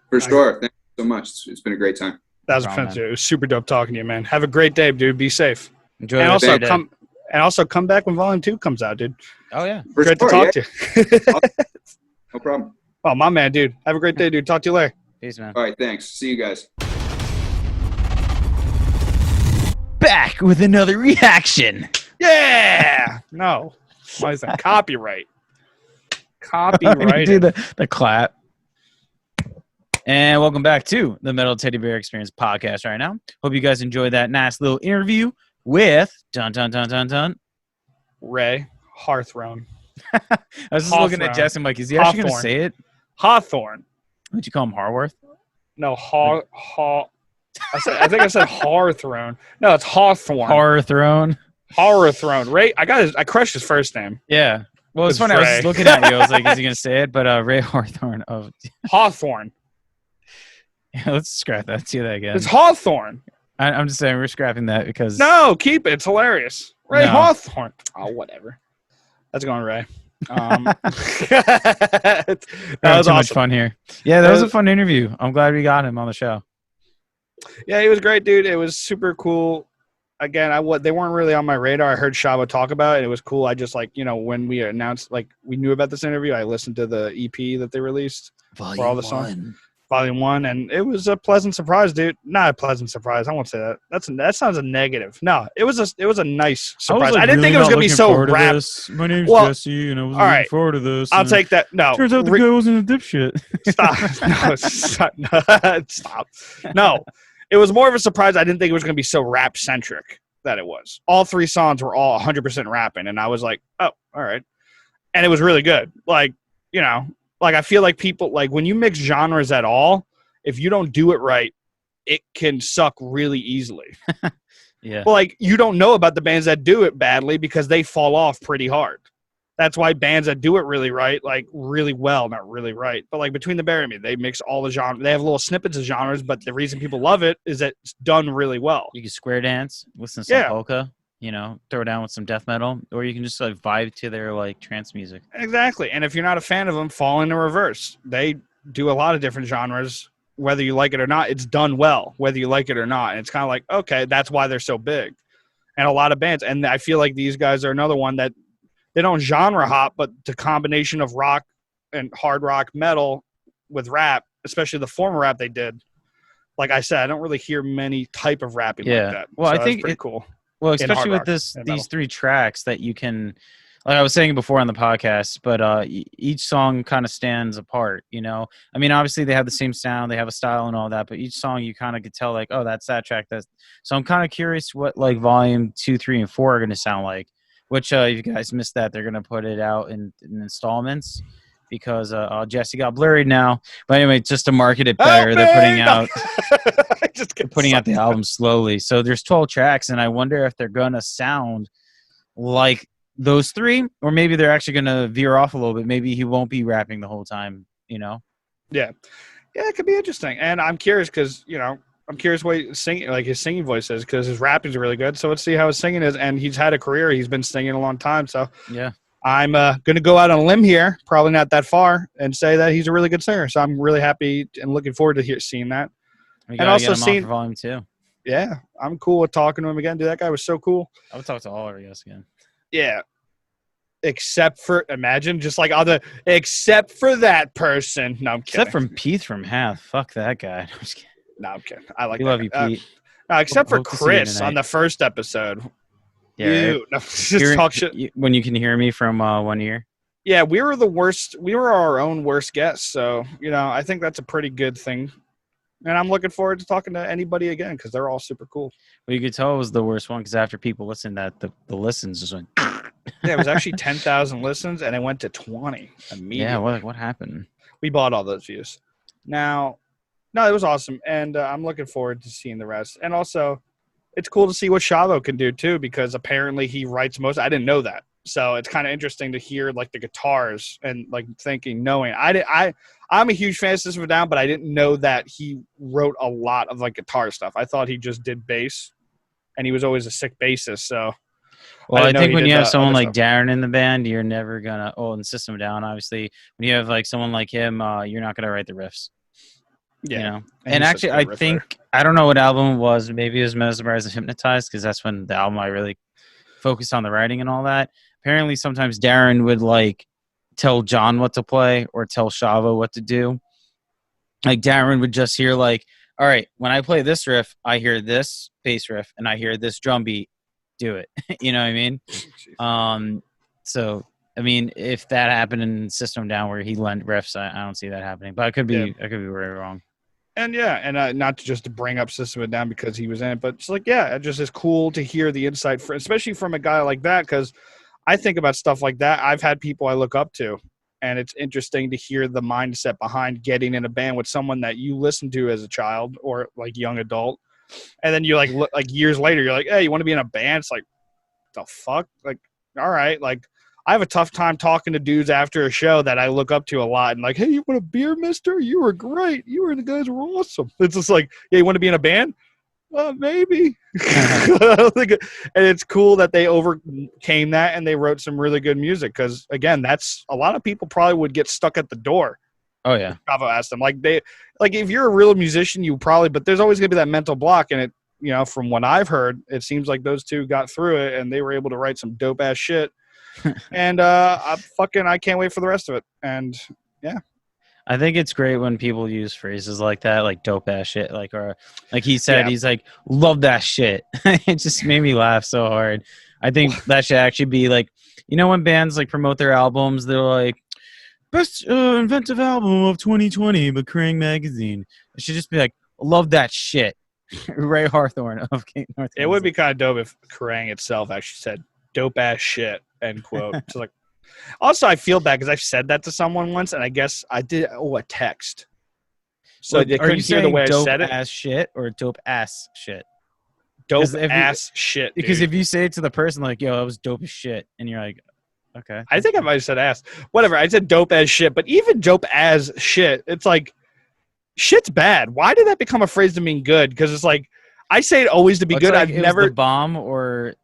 For sure. Thank you so much. It's been a great time. That was fantastic. It was super dope talking to you, man. Have a great day, dude. Be safe. Enjoy and the day. And also come back when Volume 2 comes out, dude. Oh, yeah. Great to talk to you. No problem. Oh, my man, dude. Have a great day, dude. Talk to you later. Peace, man. All right, thanks. See you guys. Back with another reaction. Yeah. No. Why is that? Copyright. Copyright. Do the clap. And welcome back to the Metal Teddy Bear Experience podcast right now. Hope you guys enjoyed that nice little interview with Ray Hawthorne. I was just looking at Jess and Mike. Is he actually going to say it? Hawthorne. Would you call him Harworth? No, I think I said Hawthorne. No, it's Hawthorne. Hawthorne. Ray, I crushed his first name. Yeah. Well, it's funny. Ray. I was just looking at you. I was like, is he going to say it? But Ray Hawthorne of Hawthorne. Yeah, let's scrap that. Let's see that again. It's Hawthorne. I'm just saying we're scrapping that because no, keep it. It's hilarious. Ray Hawthorne. Oh, whatever. That's going Ray. That was too awesome. much fun here. Yeah, that was a fun interview. I'm glad we got him on the show. Yeah, he was great, dude. It was super cool. Again, they weren't really on my radar. I heard Shavo talk about it. It was cool. I just when we announced, we knew about this interview, I listened to the EP that they released for all the songs. Volume 1, and it was a pleasant surprise, dude. Not a pleasant surprise. I won't say that. That sounds a negative. No, it was a nice surprise. I didn't think it was gonna be so rap. My name's Jesse, and I was looking forward to this. I'll take that. No, turns out the guy wasn't a dipshit. Stop. No, it was more of a surprise. I didn't think it was gonna be so rap centric that it was. All 3 songs were all 100% rapping, and I was like, oh, all right, and it was really good. I feel like people, when you mix genres at all, if you don't do it right, it can suck really easily. Yeah. Well, you don't know about the bands that do it badly because they fall off pretty hard. That's why bands that do it really right, really well, not really right, but Between the Bear and Me, they mix all the genres. They have little snippets of genres, but the reason people love it is that it's done really well. You can square dance, listen to some polka. Throw down with some death metal, or you can just vibe to their trance music. Exactly. And if you're not a fan of them, fall into reverse. They do a lot of different genres, whether you like it or not. It's done well, whether you like it or not. And it's kind of okay, that's why they're so big. And a lot of bands, and I feel like these guys are another one that they don't genre hop, but the combination of rock and hard rock metal with rap, especially the former rap they did. Like I said, I don't really hear many type of rapping like that. Well, so I think it's pretty cool. Well, especially with these 3 tracks that you can, like I was saying before on the podcast, but each song kind of stands apart, I mean, obviously they have the same sound, they have a style and all that, but each song you kind of could tell oh, that's that track. So I'm kind of curious what volume 2, 3, and 4 are going to sound like, which if you guys missed that, they're going to put it out in installments. because Jesse got blurry now. But anyway, just to market it better, they're putting out the album slowly. So there's 12 tracks, and I wonder if they're gonna sound like those 3, or maybe they're actually gonna veer off a little bit. Maybe he won't be rapping the whole time, you know? Yeah, it could be interesting. And I'm curious because I'm curious what his singing voice is, because his rapping is really good. So let's see how his singing is. And he's had a career; he's been singing a long time. So yeah. I'm going to go out on a limb here, probably not that far, and say that he's a really good singer. So I'm really happy and looking forward to seeing that. And also seeing Volume 2. Yeah, I'm cool with talking to him again. Dude, that guy was so cool. I would talk to all our guests again. Yeah. Except for, imagine, just like except for that person. No, I'm kidding. Except from Pete from Hath. Fuck that guy. I'm just kidding. No, I'm kidding. I like we that love you, Pete. No, except for Hope to see you Chris tonight. on the first episode. Yeah. No, just talk shit. When you can hear me from one ear. Yeah, we were the worst. We were our own worst guests. So, I think that's a pretty good thing. And I'm looking forward to talking to anybody again because they're all super cool. Well, you could tell it was the worst one because after people listened, that the listens just went. Yeah, it was actually 10,000 listens, and it went to 20 immediately. Yeah, what happened? We bought all those views. Now, no, it was awesome, and I'm looking forward to seeing the rest. And also, it's cool to see what Shavo can do too, because apparently he writes most. I didn't know that, so it's kind of interesting to hear like the guitars and like knowing. I'm a huge fan of System of a Down, but I didn't know that he wrote a lot of like guitar stuff. I thought he just did bass, and he was always a sick bassist. So, well, I think when you have someone like stuff. Darren in the band, you're never gonna. Oh, and System of a Down, obviously, when you have like someone like him, you're not gonna write the riffs. Yeah, and actually, I think I don't know what album it was. Maybe it was Mesmerized and Hypnotized, because that's when the album I really focused on the writing and all that. Apparently, sometimes Darren would like tell John what to play or tell Shavo what to do. Like Darren would just hear like, all right, when I play this riff, I hear this bass riff and I hear this drum beat. Do it. You know what I mean? So I mean, if that happened in System Down where he lent riffs, I don't see that happening. But I could be very wrong. And not just to bring up System of a Down because he was in it, but it's like, it just is cool to hear the insight, especially from a guy like that, because I think about stuff like that. I've had people I look up to, and it's interesting to hear the mindset behind getting in a band with someone that you listened to as a child or like young adult, and then you like years later, you're like, hey, you want to be in a band? It's like, the fuck? Like, all right, like. I have a tough time talking to dudes after a show that I look up to a lot and like, hey, you want a beer, mister? You were great. The guys were awesome. It's just like, yeah, you want to be in a band? Maybe. And it's cool that they overcame that and they wrote some really good music because, again, that's a lot of people probably would get stuck at the door. Oh, yeah. Shavo asked them. If you're a real musician, you probably, but there's always going to be that mental block. And it, from what I've heard, it seems like those two got through it and they were able to write some dope ass shit. And I can't wait for the rest of it. And yeah, I think it's great when people use phrases like that, like dope ass shit, or like he said, he's like, love that shit. It just made me laugh so hard. I think that should actually be like, when bands like promote their albums, they're like, best inventive album of 2020 by Kerrang magazine. It should just be like, love that shit. Ray Hawthorne of North Kingsley. It would be kind of dope if Kerrang itself actually said dope ass shit. End quote. So like, also I feel bad because I've said that to someone once, and I guess I did a text. So they couldn't hear the way I said it. Dope ass shit or dope ass shit? Dope ass shit. Because if you say it to the person like, "Yo, that was dope as shit," and you're like, "Okay," I think I might have said ass. Whatever. I said dope as shit, but even dope as shit, it's like shit's bad. Why did that become a phrase to mean good? Because it's like I say it always to be good. Like I've never the bomb or.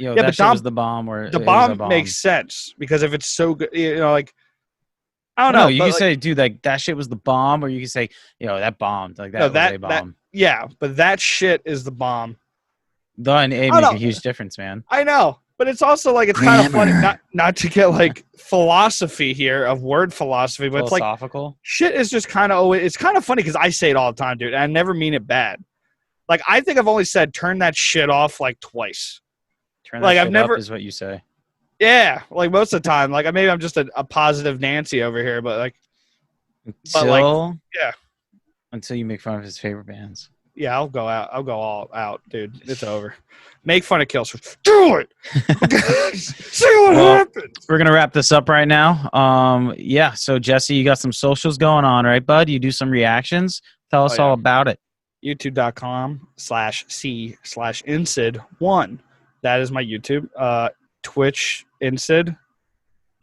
That but shit was the bomb, or the bomb makes sense because if it's so good, like I don't know. You can say, dude, like that shit was the bomb, or you can say, that bombed, like that was a bomb. But that shit is the bomb. The and A make a huge difference, man. I know, but it's also like it's kind of funny not to get like philosophy here of word philosophy, but philosophical. It's like shit is just kind of always. It's kind of funny because I say it all the time, dude, and I never mean it bad. Like I think I've only said turn that shit off like twice. Turn that shit up is what you say. Yeah, like most of the time. Like maybe I'm just a positive Nancy over here, but like, until you make fun of his favorite bands. Yeah, I'll go out. I'll go all out, dude. It's over. Make fun of Killswitch. Do it. See what happens. We're gonna wrap this up right now. Yeah. So Jesse, you got some socials going on, right, bud? You do some reactions. Tell us all about it. YouTube.com/c/Insid1. That is my YouTube. Twitch Insid,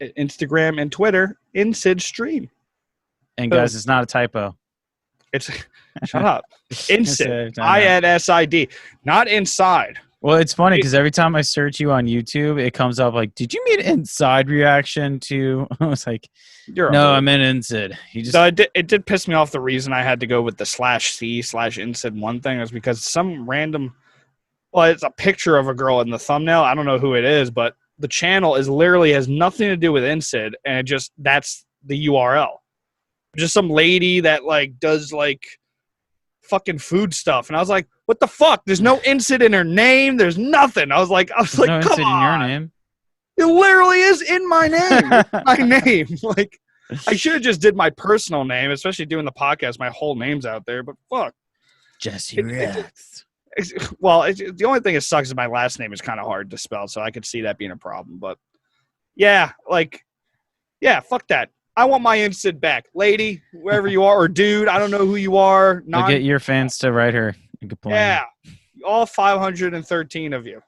Instagram and Twitter Insid Stream. And guys, it's not a typo. It's shut up. Insid. INSID. Not inside. Well, it's funny because every time I search you on YouTube, it comes up like, "Did you mean inside reaction to?" I was like, "No, I meant Insid." So it did piss me off. The reason I had to go with the /C/Insid1 thing is because some random. Well, it's a picture of a girl in the thumbnail. I don't know who it is, but the channel is literally has nothing to do with Insid, and that's the URL. Just some lady that like does like fucking food stuff, and I was like, "What the fuck?" There's no Insid in her name. There's nothing. I was like, no "Come Insid on!" in your name. It literally is in my name. My name. Like, I should have just did my personal name, especially doing the podcast. My whole name's out there, but fuck. Jesse Rex. The only thing that sucks is my last name is kind of hard to spell, so I could see that being a problem. But yeah, fuck that. I want my Insid back, lady, wherever you are, or dude. I don't know who you are. Get your fans to write her and complain. Yeah, all 513 of you.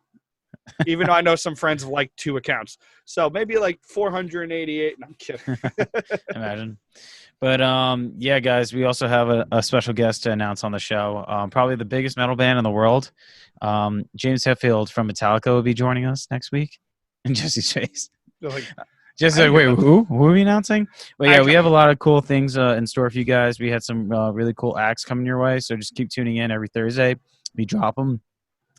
Even though I know some friends have like 2 accounts, so maybe like 488. No, I'm kidding. Imagine. But yeah, guys, we also have a special guest to announce on the show. Probably the biggest metal band in the world. James Hetfield from Metallica will be joining us next week. And Jesse's face. Just like, wait, who are we announcing? But yeah, we have a lot of cool things in store for you guys. We had some really cool acts coming your way, so just keep tuning in every Thursday. We drop them.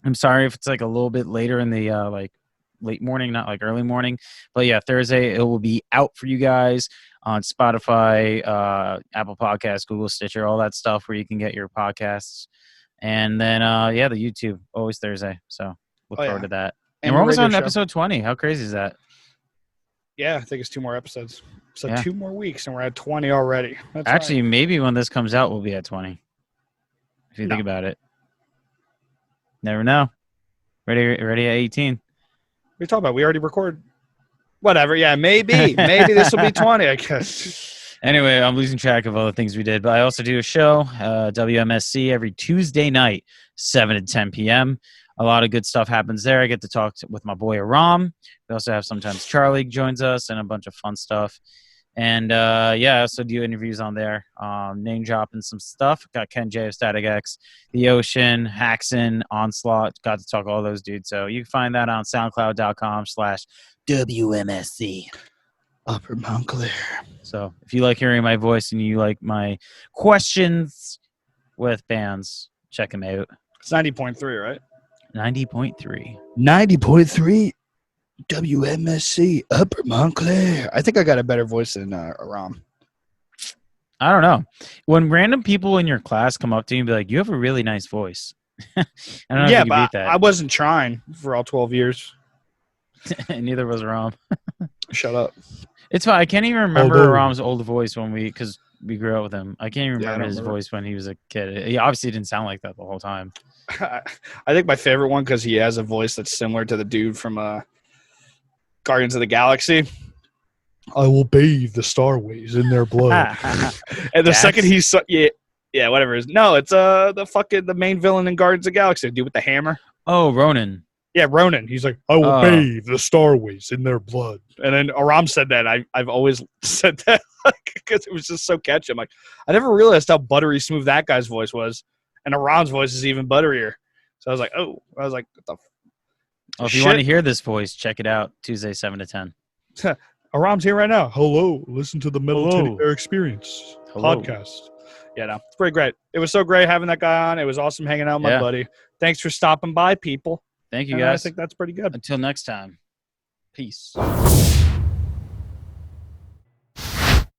I'm sorry if it's like a little bit later in the like late morning, not like early morning. But yeah, Thursday it will be out for you guys on Spotify, Apple Podcasts, Google Stitcher, all that stuff where you can get your podcasts. And then the YouTube, always Thursday. So look forward to that. And we're almost on episode 20. How crazy is that? Yeah, I think it's 2 more episodes. So 2 more weeks, and we're at 20 already. That's actually, maybe when this comes out, we'll be at 20. If you think about it. Never know. Ready at 18. What are you talking about? We already recorded. Whatever. Yeah, maybe. Maybe this will be 20, I guess. Anyway, I'm losing track of all the things we did. But I also do a show, WMSC, every Tuesday night, 7 to 10 p.m. A lot of good stuff happens there. I get to talk with my boy Aram. We also have sometimes Charlie joins us and a bunch of fun stuff. And I also do interviews on there, name dropping some stuff. Got Ken J of Static X, The Ocean, Haxon, Onslaught. Got to talk to all those dudes. So you can find that on SoundCloud.com/WMSC. Upper Montclair. So if you like hearing my voice and you like my questions with bands, check them out. It's 90.3, right? 90.3. 90.3 WMSC Upper Montclair. I think I got a better voice than Aram. I don't know. When random people in your class come up to you and be like, "You have a really nice voice." I don't know if you can beat that. I wasn't trying for all 12 years. Neither was Aram. Shut up. It's fine. I can't even remember Aram's old voice because we grew up with him. I can't even remember his voice when he was a kid. He obviously didn't sound like that the whole time. I think my favorite one, because he has a voice that's similar to the dude from Guardians of the Galaxy. I will bathe the starways in their blood. And the second he's whatever it is. No, it's the main villain in Guardians of the Galaxy, the dude with the hammer. Oh, Ronan. Yeah, Ronan. He's like, I will bathe the starways in their blood. And then Aram said that. I've always said that because it was just so catchy. I'm like, I never realized how buttery smooth that guy's voice was. And Aram's voice is even butterier. So I was like, what the if you want to hear this voice, check it out Tuesday, 7 to 10. Aram's here right now. Hello. Listen to the Metal Teddy Bear Experience podcast. Yeah, no, it's pretty great. It was so great having that guy on. It was awesome hanging out with my buddy. Thanks for stopping by, people. Thank you, guys. I think that's pretty good. Until next time. Peace.